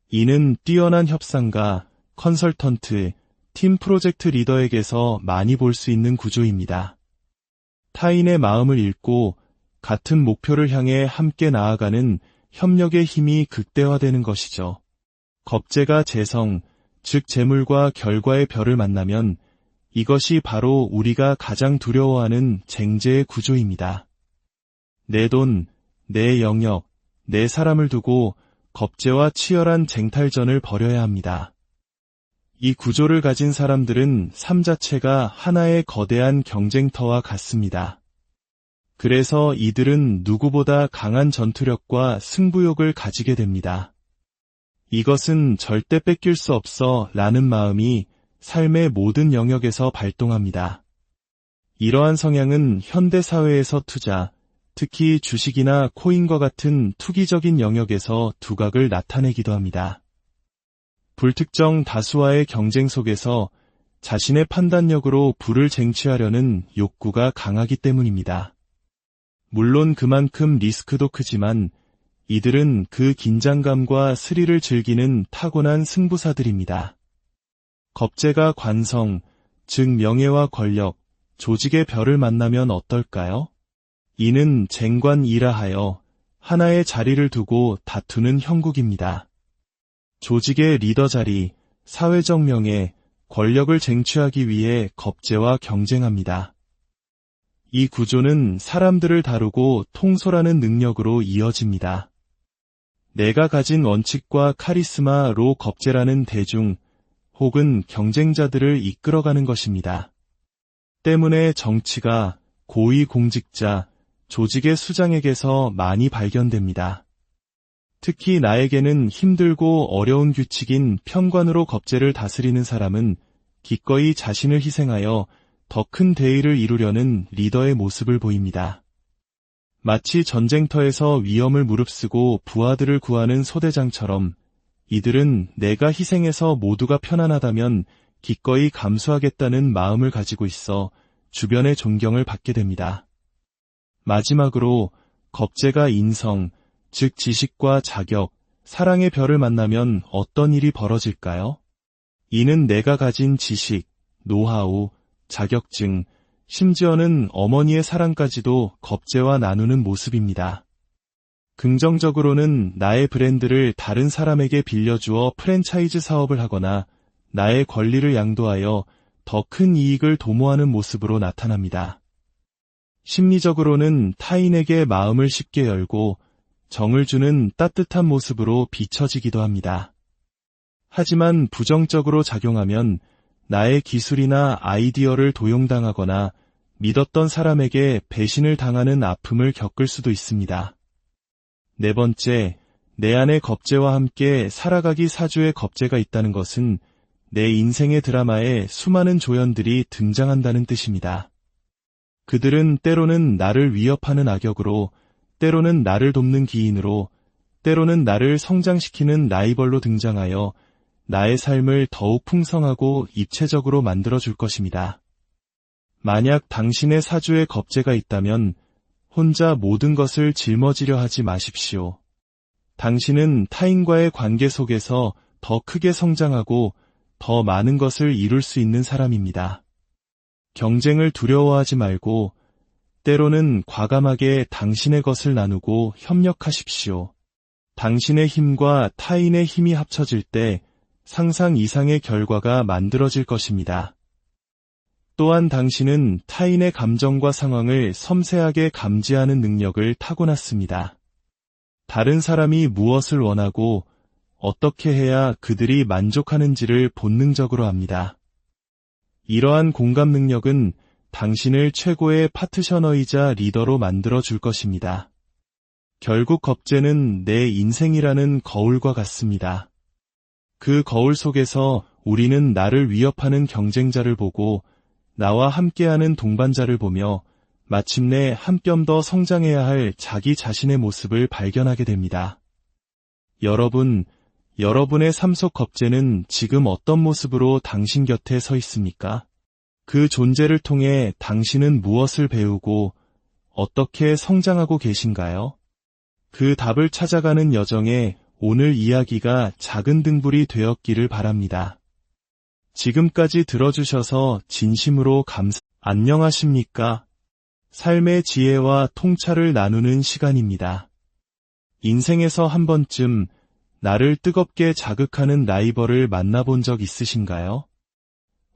이는 뛰어난 협상가, 컨설턴트, 팀 프로젝트 리더에게서 많이 볼 수 있는 구조입니다. 타인의 마음을 읽고 같은 목표를 향해 함께 나아가는 협력의 힘이 극대화되는 것이죠. 겁제가 재성, 즉 재물과 결과의 별을 만나면 이것이 바로 우리가 가장 두려워하는 쟁제의 구조입니다. 내 돈, 내 영역, 내 사람을 두고 겁제와 치열한 쟁탈전을 벌여야 합니다. 이 구조를 가진 사람들은 삶 자체가 하나의 거대한 경쟁터와 같습니다. 그래서 이들은 누구보다 강한 전투력과 승부욕을 가지게 됩니다. 이것은 절대 뺏길 수 없어 라는 마음이 삶의 모든 영역에서 발동합니다. 이러한 성향은 현대사회에서 투자, 특히 주식이나 코인과 같은 투기적인 영역에서 두각을 나타내기도 합니다. 불특정 다수와의 경쟁 속에서 자신의 판단력으로 부를 쟁취하려는 욕구가 강하기 때문입니다. 물론 그만큼 리스크도 크지만 이들은 그 긴장감과 스릴을 즐기는 타고난 승부사들입니다. 겁제가 관성, 즉 명예와 권력, 조직의 별을 만나면 어떨까요? 이는 쟁관이라하여 하나의 자리를 두고 다투는 형국입니다. 조직의 리더 자리, 사회적 명예, 권력을 쟁취하기 위해 겁제와 경쟁합니다. 이 구조는 사람들을 다루고 통솔하는 능력으로 이어집니다. 내가 가진 원칙과 카리스마로 겁제라는 대중 혹은 경쟁자들을 이끌어가는 것입니다. 때문에 정치가 고위공직자, 조직의 수장에게서 많이 발견됩니다. 특히 나에게는 힘들고 어려운 규칙인 편관으로 겁제를 다스리는 사람은 기꺼이 자신을 희생하여 더 큰 대의를 이루려는 리더의 모습을 보입니다. 마치 전쟁터에서 위험을 무릅쓰고 부하들을 구하는 소대장처럼 이들은 내가 희생해서 모두가 편안하다면 기꺼이 감수하겠다는 마음을 가지고 있어 주변의 존경을 받게 됩니다. 마지막으로 겁제가 인성, 즉 지식과 자격, 사랑의 별을 만나면 어떤 일이 벌어질까요? 이는 내가 가진 지식, 노하우, 자격증, 심지어는 어머니의 사랑까지도 겁제와 나누는 모습입니다. 긍정적으로는 나의 브랜드를 다른 사람에게 빌려주어 프랜차이즈 사업을 하거나 나의 권리를 양도하여 더 큰 이익을 도모하는 모습으로 나타납니다. 심리적으로는 타인에게 마음을 쉽게 열고 정을 주는 따뜻한 모습으로 비춰지기도 합니다. 하지만 부정적으로 작용하면 나의 기술이나 아이디어를 도용당하거나 믿었던 사람에게 배신을 당하는 아픔을 겪을 수도 있습니다. 네 번째, 내 안에 겁제와 함께 살아가기. 사주에 겁제가 있다는 것은 내 인생의 드라마에 수많은 조연들이 등장한다는 뜻입니다. 그들은 때로는 나를 위협하는 악역으로, 때로는 나를 돕는 기인으로, 때로는 나를 성장시키는 라이벌로 등장하여 나의 삶을 더욱 풍성하고 입체적으로 만들어줄 것입니다. 만약 당신의 사주에 겁제가 있다면 혼자 모든 것을 짊어지려 하지 마십시오. 당신은 타인과의 관계 속에서 더 크게 성장하고 더 많은 것을 이룰 수 있는 사람입니다. 경쟁을 두려워하지 말고 때로는 과감하게 당신의 것을 나누고 협력하십시오. 당신의 힘과 타인의 힘이 합쳐질 때 상상 이상의 결과가 만들어질 것입니다. 또한 당신은 타인의 감정과 상황을 섬세하게 감지하는 능력을 타고났습니다. 다른 사람이 무엇을 원하고 어떻게 해야 그들이 만족하는지를 본능적으로 압니다. 이러한 공감 능력은 당신을 최고의 파트너이자 리더로 만들어 줄 것입니다. 결국 겁재는 내 인생이라는 거울과 같습니다. 그 거울 속에서 우리는 나를 위협하는 경쟁자를 보고 나와 함께하는 동반자를 보며 마침내 한 뼘 더 성장해야 할 자기 자신의 모습을 발견하게 됩니다. 여러분의 삶 속 겁재는 지금 어떤 모습으로 당신 곁에 서 있습니까? 그 존재를 통해 당신은 무엇을 배우고 어떻게 성장하고 계신가요? 그 답을 찾아가는 여정에 오늘 이야기가 작은 등불이 되었기를 바랍니다. 지금까지 들어주셔서 진심으로 안녕하십니까? 삶의 지혜와 통찰을 나누는 시간입니다. 인생에서 한 번쯤 나를 뜨겁게 자극하는 라이벌을 만나본 적 있으신가요?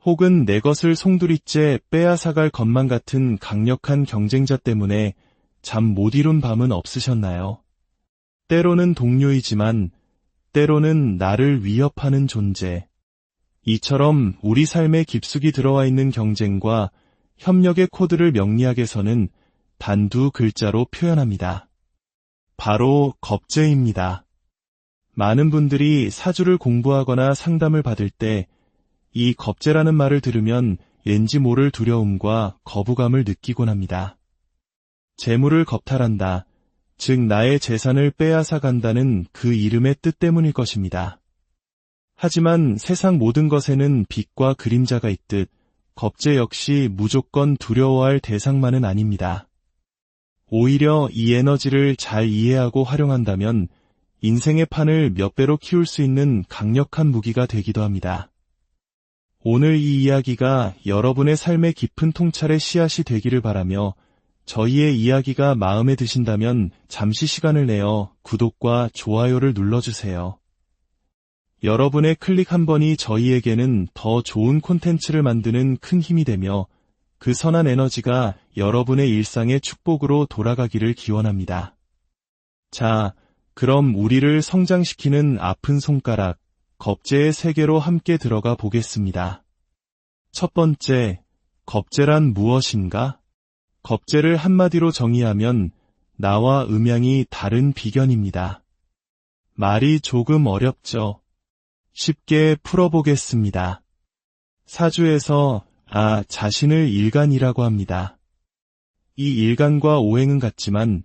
혹은 내 것을 송두리째 빼앗아갈 것만 같은 강력한 경쟁자 때문에 잠 못 이룬 밤은 없으셨나요? 때로는 동료이지만 때로는 나를 위협하는 존재. 이처럼 우리 삶에 깊숙이 들어와 있는 경쟁과 협력의 코드를 명리학에서는 단 두 글자로 표현합니다. 바로 겁재입니다. 많은 분들이 사주를 공부하거나 상담을 받을 때 이 겁재라는 말을 들으면 왠지 모를 두려움과 거부감을 느끼곤 합니다. 재물을 겁탈한다, 즉 나의 재산을 빼앗아 간다는 그 이름의 뜻 때문일 것입니다. 하지만 세상 모든 것에는 빛과 그림자가 있듯 겁재 역시 무조건 두려워할 대상만은 아닙니다. 오히려 이 에너지를 잘 이해하고 활용한다면 인생의 판을 몇 배로 키울 수 있는 강력한 무기가 되기도 합니다. 오늘 이 이야기가 여러분의 삶의 깊은 통찰의 씨앗이 되기를 바라며 저희의 이야기가 마음에 드신다면 잠시 시간을 내어 구독과 좋아요를 눌러주세요. 여러분의 클릭 한 번이 저희에게는 더 좋은 콘텐츠를 만드는 큰 힘이 되며 그 선한 에너지가 여러분의 일상의 축복으로 돌아가기를 기원합니다. 자, 그럼 우리를 성장시키는 아픈 손가락, 겁재의 세계로 함께 들어가 보겠습니다. 첫 번째, 겁재란 무엇인가? 겁재를 한마디로 정의하면 나와 음양이 다른 비견입니다. 말이 조금 어렵죠? 쉽게 풀어보겠습니다. 사주에서 자신을 일간이라고 합니다. 이 일간과 오행은 같지만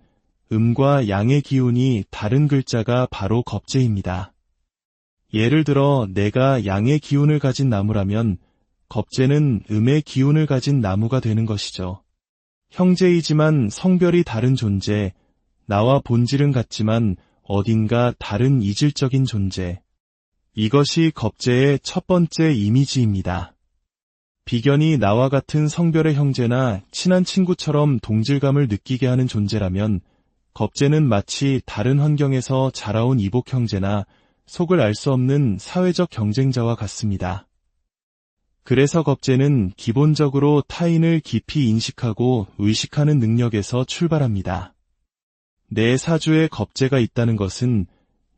음과 양의 기운이 다른 글자가 바로 겁재입니다. 예를 들어 내가 양의 기운을 가진 나무라면 겁재는 음의 기운을 가진 나무가 되는 것이죠. 형제이지만 성별이 다른 존재, 나와 본질은 같지만 어딘가 다른 이질적인 존재. 이것이 겁재의 첫 번째 이미지입니다. 비견이 나와 같은 성별의 형제나 친한 친구처럼 동질감을 느끼게 하는 존재라면 겁재는 마치 다른 환경에서 자라온 이복 형제나 속을 알 수 없는 사회적 경쟁자와 같습니다. 그래서 겁재는 기본적으로 타인을 깊이 인식하고 의식하는 능력에서 출발합니다. 내 사주에 겁재가 있다는 것은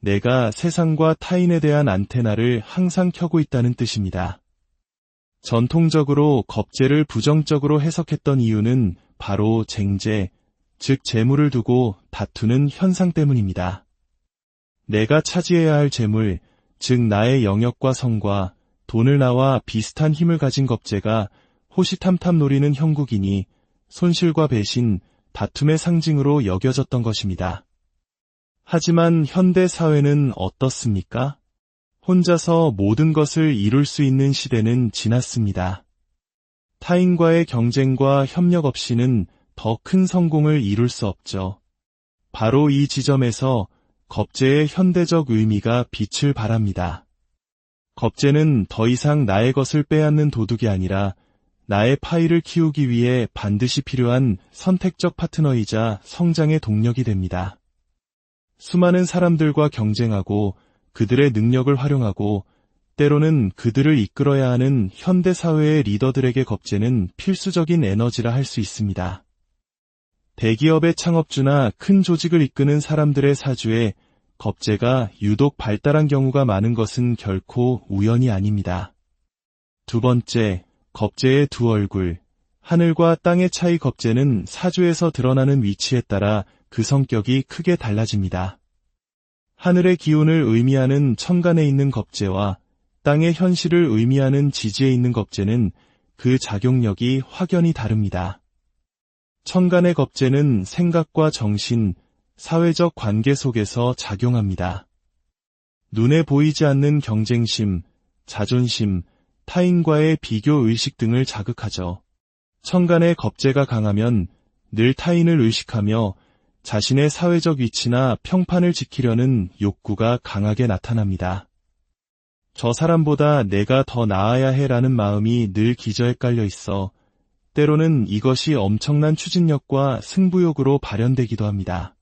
내가 세상과 타인에 대한 안테나를 항상 켜고 있다는 뜻입니다. 전통적으로 겁재를 부정적으로 해석했던 이유는 바로 쟁재, 즉 재물을 두고 다투는 현상 때문입니다. 내가 차지해야 할 재물, 즉 나의 영역과 성과 돈을 나와 비슷한 힘을 가진 겁재가 호시탐탐 노리는 형국이니 손실과 배신, 다툼의 상징으로 여겨졌던 것입니다. 하지만 현대 사회는 어떻습니까? 혼자서 모든 것을 이룰 수 있는 시대는 지났습니다. 타인과의 경쟁과 협력 없이는 더 큰 성공을 이룰 수 없죠. 바로 이 지점에서 겁재의 현대적 의미가 빛을 발합니다. 겁재는 더 이상 나의 것을 빼앗는 도둑이 아니라 나의 파이를 키우기 위해 반드시 필요한 선택적 파트너이자 성장의 동력이 됩니다. 수많은 사람들과 경쟁하고 그들의 능력을 활용하고 때로는 그들을 이끌어야 하는 현대사회의 리더들에게 겁재는 필수적인 에너지라 할 수 있습니다. 대기업의 창업주나 큰 조직을 이끄는 사람들의 사주에 겁재가 유독 발달한 경우가 많은 것은 결코 우연이 아닙니다. 두 번째, 겁재의 두 얼굴. 하늘과 땅의 차이. 겁재는 사주에서 드러나는 위치에 따라 그 성격이 크게 달라집니다. 하늘의 기운을 의미하는 천간에 있는 겁재와 땅의 현실을 의미하는 지지에 있는 겁재는 그 작용력이 확연히 다릅니다. 천간의 겁재는 생각과 정신, 사회적 관계 속에서 작용합니다. 눈에 보이지 않는 경쟁심, 자존심, 타인과의 비교 의식 등을 자극하죠. 천간의 겁재가 강하면 늘 타인을 의식하며 자신의 사회적 위치나 평판을 지키려는 욕구가 강하게 나타납니다. 저 사람보다 내가 더 나아야 해라는 마음이 늘 기저에 깔려 있어 때로는 이것이 엄청난 추진력과 승부욕으로 발현되기도 합니다.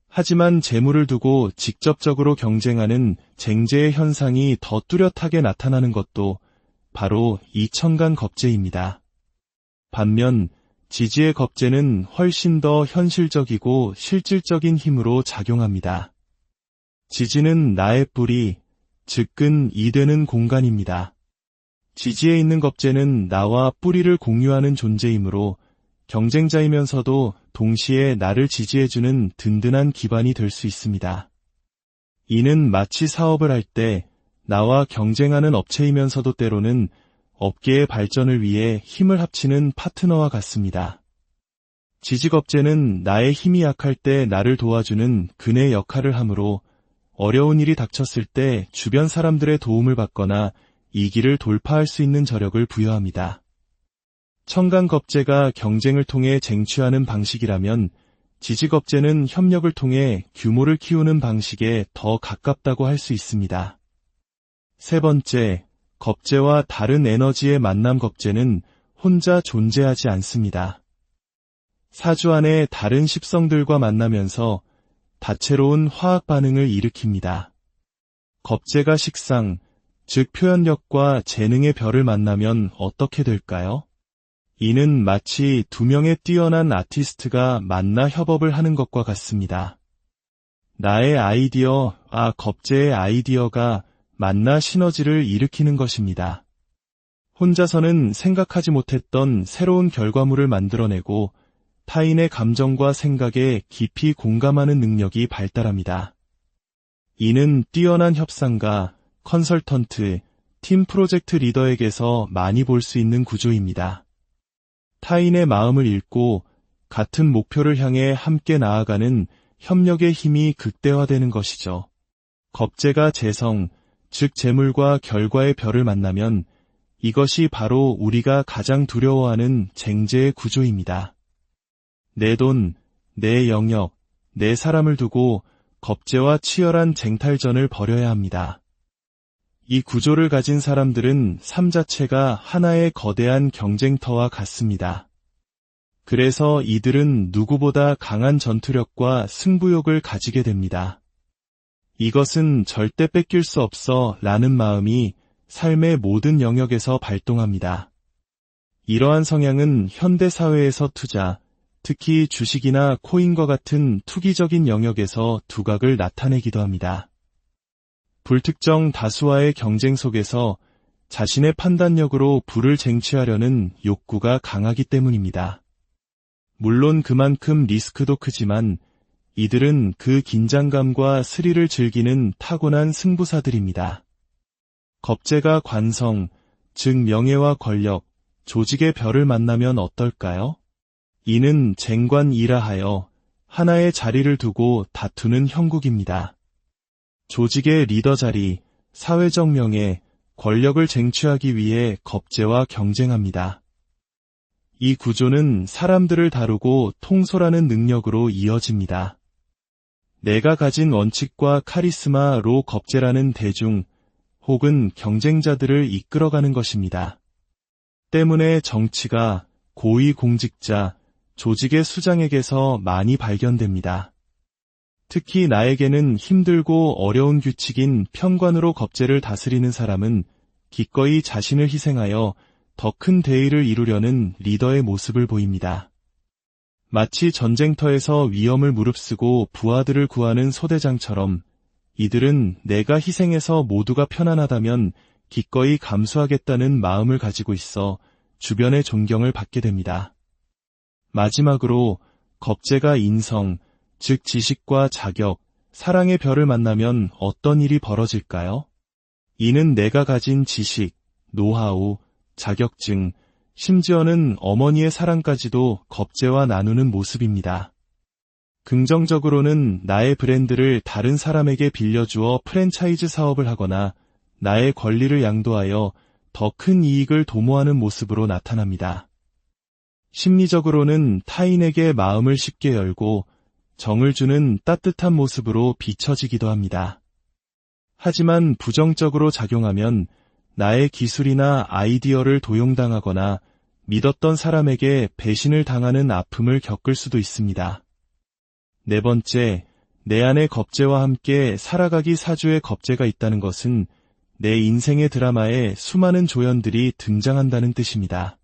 하지만 재물을 두고 직접적으로 경쟁하는 쟁제의 현상이 더 뚜렷하게 나타나는 것도 바로 이 천간 겁재입니다. 반면 지지의 겁재는 훨씬 더 현실적이고 실질적인 힘으로 작용합니다. 지지는 나의 뿌리, 즉 근이 되는 공간입니다. 지지에 있는 겁재는 나와 뿌리를 공유하는 존재이므로 경쟁자이면서도 동시에 나를 지지해주는 든든한 기반이 될 수 있습니다. 이는 마치 사업을 할 때 나와 경쟁하는 업체이면서도 때로는 업계의 발전을 위해 힘을 합치는 파트너와 같습니다. 지지겁재는 나의 힘이 약할 때 나를 도와주는 근의 역할을 하므로 어려운 일이 닥쳤을 때 주변 사람들의 도움을 받거나 이 길을 돌파할 수 있는 저력을 부여합니다. 천간겁재가 경쟁을 통해 쟁취하는 방식이라면 지지겁재는 협력을 통해 규모를 키우는 방식에 더 가깝다고 할 수 있습니다. 세 번째, 겁재와 다른 에너지의 만남. 겁재는 혼자 존재하지 않습니다. 사주 안에 다른 십성들과 만나면서 다채로운 화학 반응을 일으킵니다. 겁재가 식상, 즉 표현력과 재능의 별을 만나면 어떻게 될까요? 이는 마치 두 명의 뛰어난 아티스트가 만나 협업을 하는 것과 같습니다. 나의 아이디어와 겁재의 아이디어가 만나 시너지를 일으키는 것입니다. 혼자서는 생각하지 못했던 새로운 결과물을 만들어내고 타인의 감정과 생각에 깊이 공감하는 능력이 발달합니다. 이는 뛰어난 협상가, 컨설턴트, 팀 프로젝트 리더에게서 많이 볼 수 있는 구조입니다. 타인의 마음을 읽고 같은 목표를 향해 함께 나아가는 협력의 힘이 극대화되는 것이죠. 겁재가 재성, 즉 재물과 결과의 별을 만나면 이것이 바로 우리가 가장 두려워하는 쟁제의 구조입니다. 내 돈, 내 영역, 내 사람을 두고 겁재와 치열한 쟁탈전을 벌여야 합니다. 이 구조를 가진 사람들은 삶 자체가 하나의 거대한 경쟁터와 같습니다. 그래서 이들은 누구보다 강한 전투력과 승부욕을 가지게 됩니다. 이것은 절대 뺏길 수 없어 라는 마음이 삶의 모든 영역에서 발동합니다. 이러한 성향은 현대사회에서 투자, 특히 주식이나 코인과 같은 투기적인 영역에서 두각을 나타내기도 합니다. 불특정 다수와의 경쟁 속에서 자신의 판단력으로 부를 쟁취하려는 욕구가 강하기 때문입니다. 물론 그만큼 리스크도 크지만 이들은 그 긴장감과 스릴을 즐기는 타고난 승부사들입니다. 겁재가 관성, 즉 명예와 권력, 조직의 별을 만나면 어떨까요? 이는 쟁관이라하여 하나의 자리를 두고 다투는 형국입니다. 조직의 리더 자리, 사회적 명예, 권력을 쟁취하기 위해 겁재와 경쟁합니다. 이 구조는 사람들을 다루고 통솔하는 능력으로 이어집니다. 내가 가진 원칙과 카리스마로 겁재라는 대중 혹은 경쟁자들을 이끌어가는 것입니다. 때문에 정치가 고위공직자, 조직의 수장에게서 많이 발견됩니다. 특히 나에게는 힘들고 어려운 규칙인 편관으로 겁재를 다스리는 사람은 기꺼이 자신을 희생하여 더 큰 대의를 이루려는 리더의 모습을 보입니다. 마치 전쟁터에서 위험을 무릅쓰고 부하들을 구하는 소대장처럼 이들은 내가 희생해서 모두가 편안하다면 기꺼이 감수하겠다는 마음을 가지고 있어 주변의 존경을 받게 됩니다. 마지막으로 겁재가 인성, 즉 지식과 자격, 사랑의 별을 만나면 어떤 일이 벌어질까요? 이는 내가 가진 지식, 노하우, 자격증, 심지어는 어머니의 사랑까지도 겁재와 나누는 모습입니다. 긍정적으로는 나의 브랜드를 다른 사람에게 빌려주어 프랜차이즈 사업을 하거나 나의 권리를 양도하여 더 큰 이익을 도모하는 모습으로 나타납니다. 심리적으로는 타인에게 마음을 쉽게 열고 정을 주는 따뜻한 모습으로 비춰지기도 합니다. 하지만 부정적으로 작용하면 나의 기술이나 아이디어를 도용당하거나 믿었던 사람에게 배신을 당하는 아픔을 겪을 수도 있습니다. 네 번째, 내 안에 겁재와 함께 살아가기 사주에 겁재가 있다는 것은 내 인생의 드라마에 수많은 조연들이 등장한다는 뜻입니다.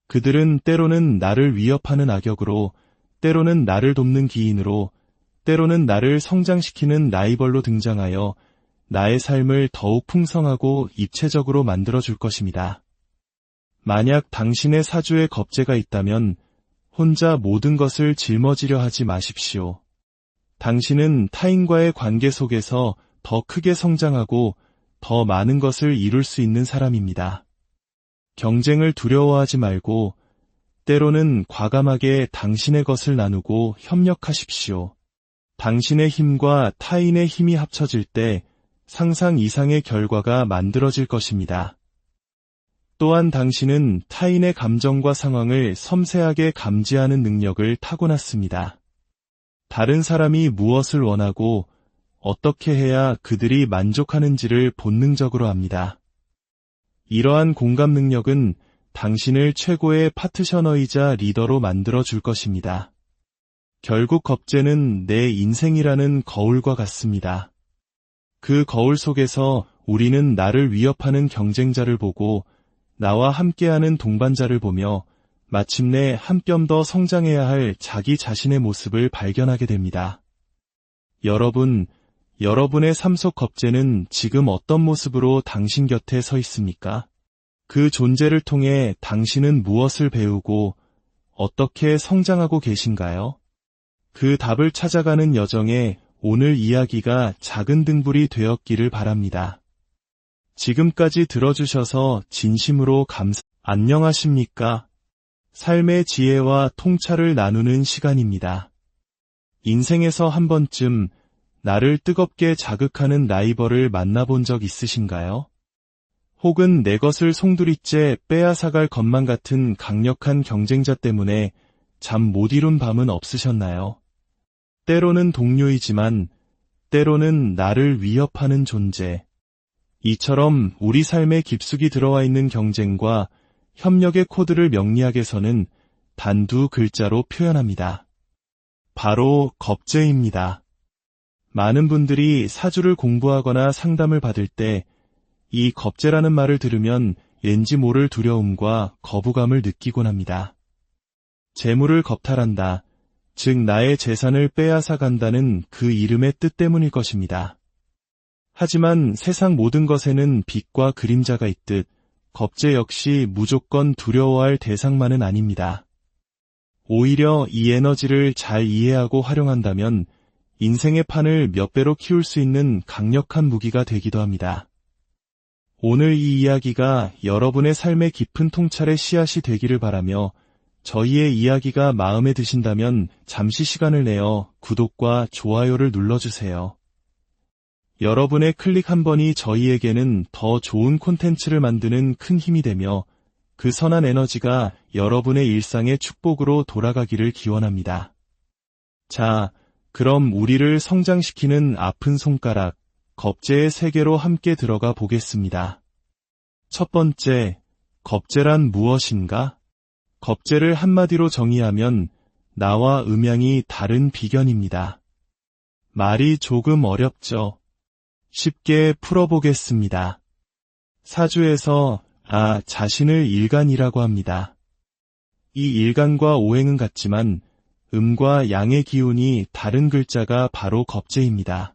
그들은 때로는 나를 위협하는 악역으로, 때로는 나를 돕는 기인으로, 때로는 나를 성장시키는 라이벌로 등장하여 나의 삶을 더욱 풍성하고 입체적으로 만들어줄 것입니다. 만약 당신의 사주에 겁재가 있다면 혼자 모든 것을 짊어지려 하지 마십시오. 당신은 타인과의 관계 속에서 더 크게 성장하고 더 많은 것을 이룰 수 있는 사람입니다. 경쟁을 두려워하지 말고 때로는 과감하게 당신의 것을 나누고 협력하십시오. 당신의 힘과 타인의 힘이 합쳐질 때 상상 이상의 결과가 만들어질 것입니다. 또한 당신은 타인의 감정과 상황을 섬세하게 감지하는 능력을 타고났습니다. 다른 사람이 무엇을 원하고 어떻게 해야 그들이 만족하는지를 본능적으로 압니다. 이러한 공감 능력은 당신을 최고의 파트너이자 리더로 만들어줄 것입니다. 결국 겁재는 내 인생이라는 거울과 같습니다. 그 거울 속에서 우리는 나를 위협하는 경쟁자를 보고 나와 함께하는 동반자를 보며 마침내 한 뼘 더 성장해야 할 자기 자신의 모습을 발견하게 됩니다. 여러분의 삶 속 겁재는 지금 어떤 모습으로 당신 곁에 서 있습니까? 그 존재를 통해 당신은 무엇을 배우고 어떻게 성장하고 계신가요? 그 답을 찾아가는 여정에 오늘 이야기가 작은 등불이 되었기를 바랍니다. 지금까지 들어주셔서 진심으로 안녕하십니까? 삶의 지혜와 통찰을 나누는 시간입니다. 인생에서 한 번쯤 나를 뜨겁게 자극하는 라이벌을 만나본 적 있으신가요? 혹은 내 것을 송두리째 빼앗아갈 것만 같은 강력한 경쟁자 때문에 잠 못 이룬 밤은 없으셨나요? 때로는 동료이지만 때로는 나를 위협하는 존재. 이처럼 우리 삶에 깊숙이 들어와 있는 경쟁과 협력의 코드를 명리학에서는 단 두 글자로 표현합니다. 바로 겁재입니다. 많은 분들이 사주를 공부하거나 상담을 받을 때 이 겁재라는 말을 들으면 왠지 모를 두려움과 거부감을 느끼곤 합니다. 재물을 겁탈한다, 즉 나의 재산을 빼앗아 간다는 그 이름의 뜻 때문일 것입니다. 하지만 세상 모든 것에는 빛과 그림자가 있듯 겁재 역시 무조건 두려워할 대상만은 아닙니다. 오히려 이 에너지를 잘 이해하고 활용한다면 인생의 판을 몇 배로 키울 수 있는 강력한 무기가 되기도 합니다. 오늘 이 이야기가 여러분의 삶의 깊은 통찰의 씨앗이 되기를 바라며 저희의 이야기가 마음에 드신다면 잠시 시간을 내어 구독과 좋아요를 눌러주세요. 여러분의 클릭 한 번이 저희에게는 더 좋은 콘텐츠를 만드는 큰 힘이 되며 그 선한 에너지가 여러분의 일상의 축복으로 돌아가기를 기원합니다. 자, 그럼 우리를 성장시키는 아픈 손가락, 겁재의 세계로 함께 들어가 보겠습니다. 첫 번째, 겁재란 무엇인가? 겁재를 한마디로 정의하면 나와 음양이 다른 비견입니다. 말이 조금 어렵죠. 쉽게 풀어보겠습니다. 사주에서 자신을 일간이라고 합니다. 이 일간과 오행은 같지만 음과 양의 기운이 다른 글자가 바로 겁재입니다.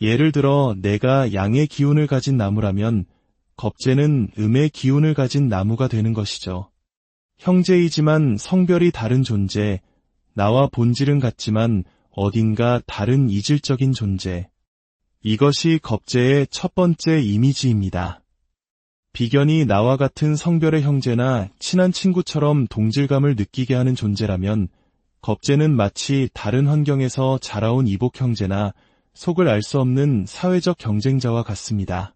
예를 들어 내가 양의 기운을 가진 나무라면 겁재는 음의 기운을 가진 나무가 되는 것이죠. 형제이지만 성별이 다른 존재, 나와 본질은 같지만 어딘가 다른 이질적인 존재. 이것이 겁재의 첫 번째 이미지입니다. 비견이 나와 같은 성별의 형제나 친한 친구처럼 동질감을 느끼게 하는 존재라면 겁재는 마치 다른 환경에서 자라온 이복 형제나 속을 알 수 없는 사회적 경쟁자와 같습니다.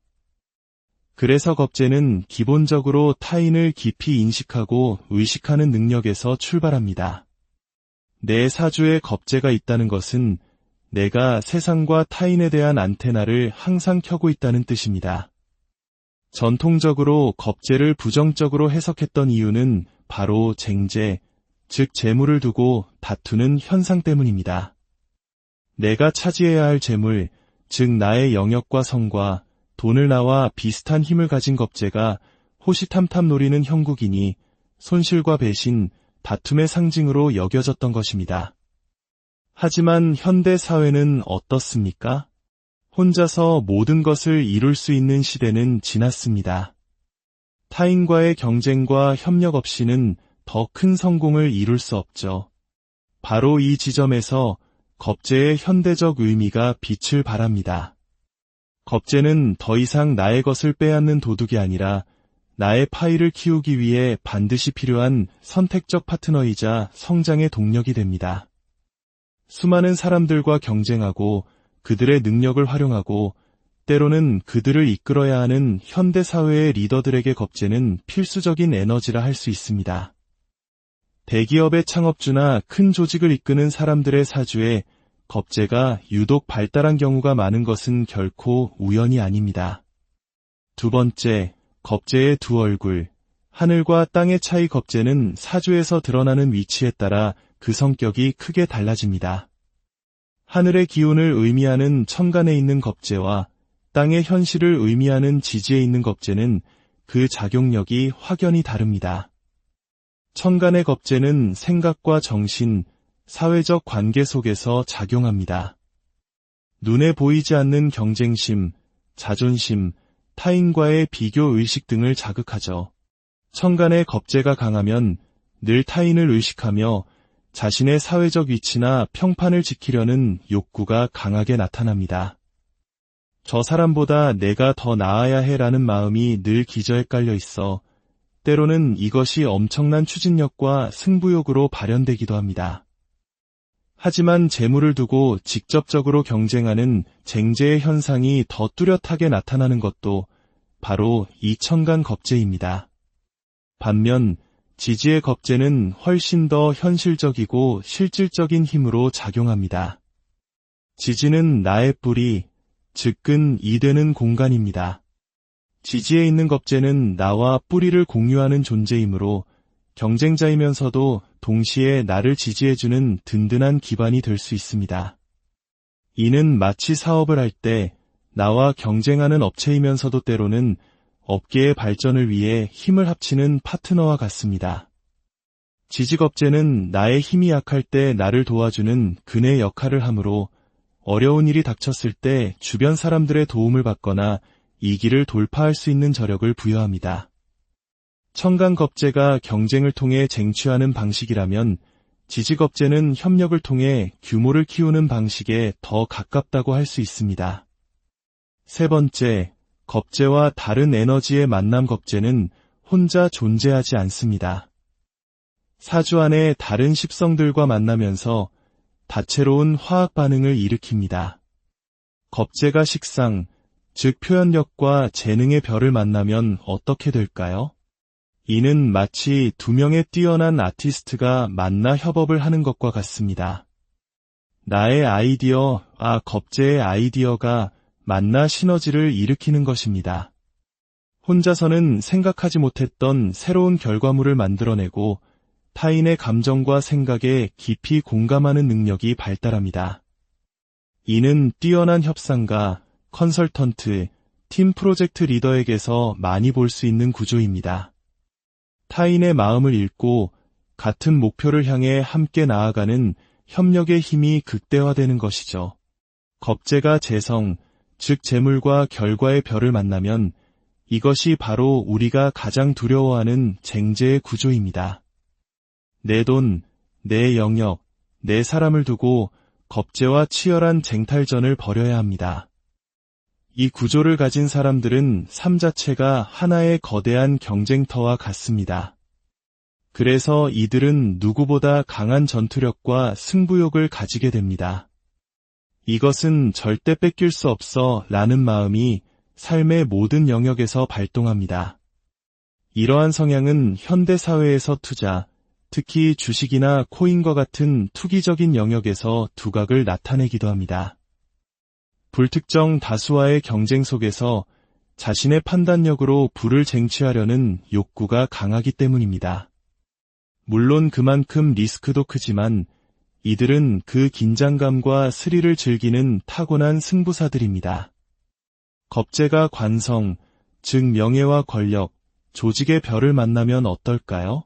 그래서 겁재는 기본적으로 타인을 깊이 인식하고 의식하는 능력에서 출발합니다. 내 사주에 겁재가 있다는 것은 내가 세상과 타인에 대한 안테나를 항상 켜고 있다는 뜻입니다. 전통적으로 겁재를 부정적으로 해석했던 이유는 바로 쟁재, 즉 재물을 두고 다투는 현상 때문입니다. 내가 차지해야 할 재물, 즉 나의 영역과 성과 돈을 나와 비슷한 힘을 가진 겁재가 호시탐탐 노리는 형국이니 손실과 배신, 다툼의 상징으로 여겨졌던 것입니다. 하지만 현대 사회는 어떻습니까? 혼자서 모든 것을 이룰 수 있는 시대는 지났습니다. 타인과의 경쟁과 협력 없이는 더 큰 성공을 이룰 수 없죠. 바로 이 지점에서 겁재의 현대적 의미가 빛을 발합니다. 겁재는 더 이상 나의 것을 빼앗는 도둑이 아니라 나의 파이를 키우기 위해 반드시 필요한 선택적 파트너이자 성장의 동력이 됩니다. 수많은 사람들과 경쟁하고 그들의 능력을 활용하고 때로는 그들을 이끌어야 하는 현대사회의 리더들에게 겁재는 필수적인 에너지라 할 수 있습니다. 대기업의 창업주나 큰 조직을 이끄는 사람들의 사주에 겁재가 유독 발달한 경우가 많은 것은 결코 우연이 아닙니다. 두 번째, 겁재의 두 얼굴. 하늘과 땅의 차이. 겁재는 사주에서 드러나는 위치에 따라 그 성격이 크게 달라집니다. 하늘의 기운을 의미하는 천간에 있는 겁재와 땅의 현실을 의미하는 지지에 있는 겁재는 그 작용력이 확연히 다릅니다. 천간의 겁재는 생각과 정신, 사회적 관계 속에서 작용합니다. 눈에 보이지 않는 경쟁심, 자존심, 타인과의 비교 의식 등을 자극하죠. 천간의 겁재가 강하면 늘 타인을 의식하며 자신의 사회적 위치나 평판을 지키려는 욕구가 강하게 나타납니다. 저 사람보다 내가 더 나아야 해라는 마음이 늘 기저에 깔려 있어 때로는 이것이 엄청난 추진력과 승부욕으로 발현되기도 합니다. 하지만 재물을 두고 직접적으로 경쟁하는 쟁재의 현상이 더 뚜렷하게 나타나는 것도 바로 이 천간 겁재입니다. 반면 지지의 겁재는 훨씬 더 현실적이고 실질적인 힘으로 작용합니다. 지지는 나의 뿌리, 즉 근이 되는 공간입니다. 지지에 있는 겁재는 나와 뿌리를 공유하는 존재이므로 경쟁자이면서도 동시에 나를 지지해주는 든든한 기반이 될 수 있습니다. 이는 마치 사업을 할 때 나와 경쟁하는 업체이면서도 때로는 업계의 발전을 위해 힘을 합치는 파트너와 같습니다. 지지겁재는 나의 힘이 약할 때 나를 도와주는 근의 역할을 하므로 어려운 일이 닥쳤을 때 주변 사람들의 도움을 받거나 이 길을 돌파할 수 있는 저력을 부여합니다. 천간겁재가 경쟁을 통해 쟁취하는 방식이라면 지지겁재는 협력을 통해 규모를 키우는 방식에 더 가깝다고 할 수 있습니다. 세 번째, 겁재와 다른 에너지의 만남. 겁재는 혼자 존재하지 않습니다. 사주 안에 다른 십성들과 만나면서 다채로운 화학 반응을 일으킵니다. 겁재가 식상, 즉 표현력과 재능의 별을 만나면 어떻게 될까요? 이는 마치 두 명의 뛰어난 아티스트가 만나 협업을 하는 것과 같습니다. 나의 아이디어와 겁재의 아이디어가 만나 시너지를 일으키는 것입니다. 혼자서는 생각하지 못했던 새로운 결과물을 만들어내고 타인의 감정과 생각에 깊이 공감하는 능력이 발달합니다. 이는 뛰어난 협상가, 컨설턴트, 팀 프로젝트 리더에게서 많이 볼 수 있는 구조입니다. 타인의 마음을 읽고 같은 목표를 향해 함께 나아가는 협력의 힘이 극대화되는 것이죠. 겁재가 재성, 즉 재물과 결과의 별을 만나면 이것이 바로 우리가 가장 두려워하는 쟁제의 구조입니다. 내 돈, 내 영역, 내 사람을 두고 겁재와 치열한 쟁탈전을 벌여야 합니다. 이 구조를 가진 사람들은 삶 자체가 하나의 거대한 경쟁터와 같습니다. 그래서 이들은 누구보다 강한 전투력과 승부욕을 가지게 됩니다. 이것은 절대 뺏길 수 없어 라는 마음이 삶의 모든 영역에서 발동합니다. 이러한 성향은 현대 사회에서 투자, 특히 주식이나 코인과 같은 투기적인 영역에서 두각을 나타내기도 합니다. 불특정 다수와의 경쟁 속에서 자신의 판단력으로 부를 쟁취하려는 욕구가 강하기 때문입니다. 물론 그만큼 리스크도 크지만 이들은 그 긴장감과 스릴을 즐기는 타고난 승부사들입니다. 겁재가 관성, 즉 명예와 권력, 조직의 별을 만나면 어떨까요?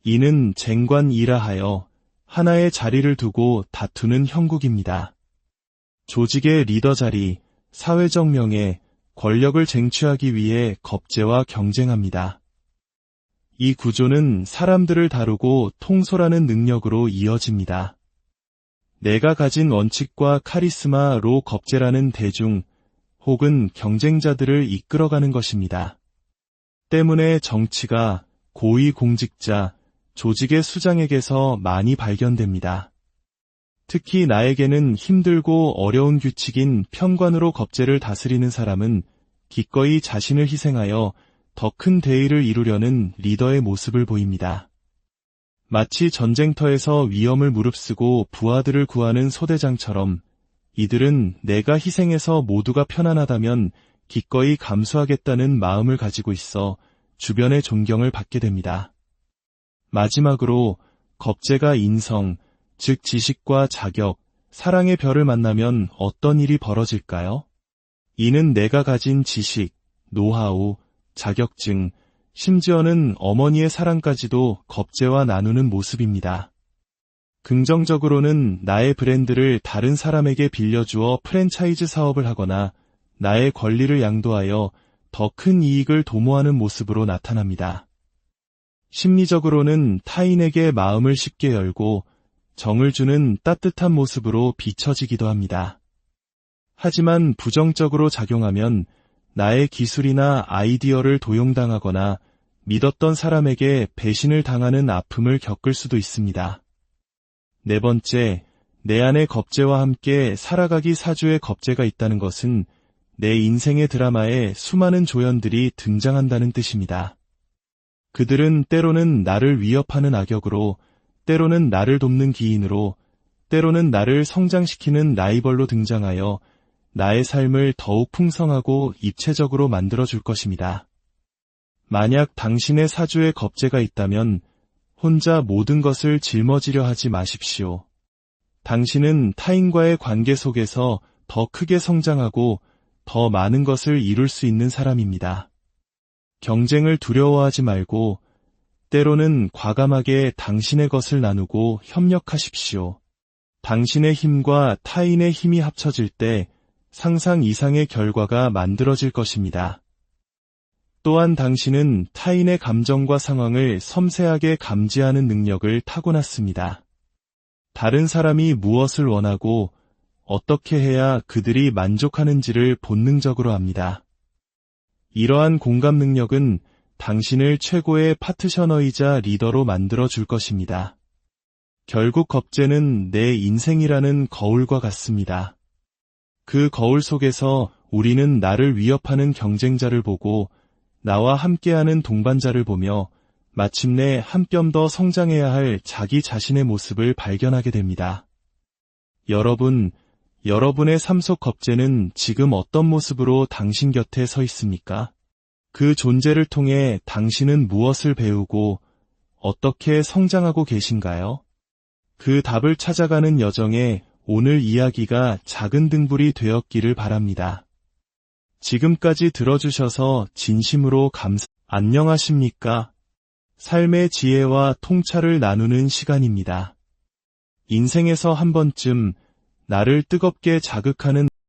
이는 쟁관이라하여 하나의 자리를 두고 다투는 형국입니다. 조직의 리더 자리, 사회적 명예, 권력을 쟁취하기 위해 겁재와 경쟁합니다. 이 구조는 사람들을 다루고 통솔하는 능력으로 이어집니다. 내가 가진 원칙과 카리스마로 겁재라는 대중 혹은 경쟁자들을 이끌어가는 것입니다. 때문에 정치가 고위공직자, 조직의 수장에게서 많이 발견됩니다. 특히 나에게는 힘들고 어려운 규칙인 편관으로 겁재를 다스리는 사람은 기꺼이 자신을 희생하여 더 큰 대의를 이루려는 리더의 모습을 보입니다. 마치 전쟁터에서 위험을 무릅쓰고 부하들을 구하는 소대장처럼 이들은 내가 희생해서 모두가 편안하다면 기꺼이 감수하겠다는 마음을 가지고 있어 주변의 존경을 받게 됩니다. 마지막으로 겁재가 인성, 즉 지식과 자격, 사랑의 별을 만나면 어떤 일이 벌어질까요? 이는 내가 가진 지식, 노하우, 자격증, 심지어는 어머니의 사랑까지도 겁재와 나누는 모습입니다. 긍정적으로는 나의 브랜드를 다른 사람에게 빌려주어 프랜차이즈 사업을 하거나 나의 권리를 양도하여 더 큰 이익을 도모하는 모습으로 나타납니다. 심리적으로는 타인에게 마음을 쉽게 열고 정을 주는 따뜻한 모습으로 비춰지기도 합니다. 하지만 부정적으로 작용하면 나의 기술이나 아이디어를 도용당하거나 믿었던 사람에게 배신을 당하는 아픔을 겪을 수도 있습니다. 네 번째, 내 안에 겁재와 함께 살아가기 사주에 겁재가 있다는 것은 내 인생의 드라마에 수많은 조연들이 등장한다는 뜻입니다. 그들은 때로는 나를 위협하는 악역으로, 때로는 나를 돕는 기인으로, 때로는 나를 성장시키는 라이벌로 등장하여 나의 삶을 더욱 풍성하고 입체적으로 만들어줄 것입니다. 만약 당신의 사주에 겁재가 있다면 혼자 모든 것을 짊어지려 하지 마십시오. 당신은 타인과의 관계 속에서 더 크게 성장하고 더 많은 것을 이룰 수 있는 사람입니다. 경쟁을 두려워하지 말고 때로는 과감하게 당신의 것을 나누고 협력하십시오. 당신의 힘과 타인의 힘이 합쳐질 때 상상 이상의 결과가 만들어질 것입니다. 또한 당신은 타인의 감정과 상황을 섬세하게 감지하는 능력을 타고났습니다. 다른 사람이 무엇을 원하고 어떻게 해야 그들이 만족하는지를 본능적으로 압니다. 이러한 공감 능력은 당신을 최고의 파트너이자 리더로 만들어줄 것입니다. 결국 겁재는 내 인생이라는 거울과 같습니다. 그 거울 속에서 우리는 나를 위협하는 경쟁자를 보고 나와 함께하는 동반자를 보며 마침내 한 뼘 더 성장해야 할 자기 자신의 모습을 발견하게 됩니다. 여러분의 삶 속 겁재는 지금 어떤 모습으로 당신 곁에 서 있습니까? 그 존재를 통해 당신은 무엇을 배우고 어떻게 성장하고 계신가요? 그 답을 찾아가는 여정에 오늘 이야기가 작은 등불이 되었기를 바랍니다. 지금까지 들어주셔서 진심으로 안녕하십니까? 삶의 지혜와 통찰을 나누는 시간입니다. 인생에서 한 번쯤 나를 뜨겁게 자극하는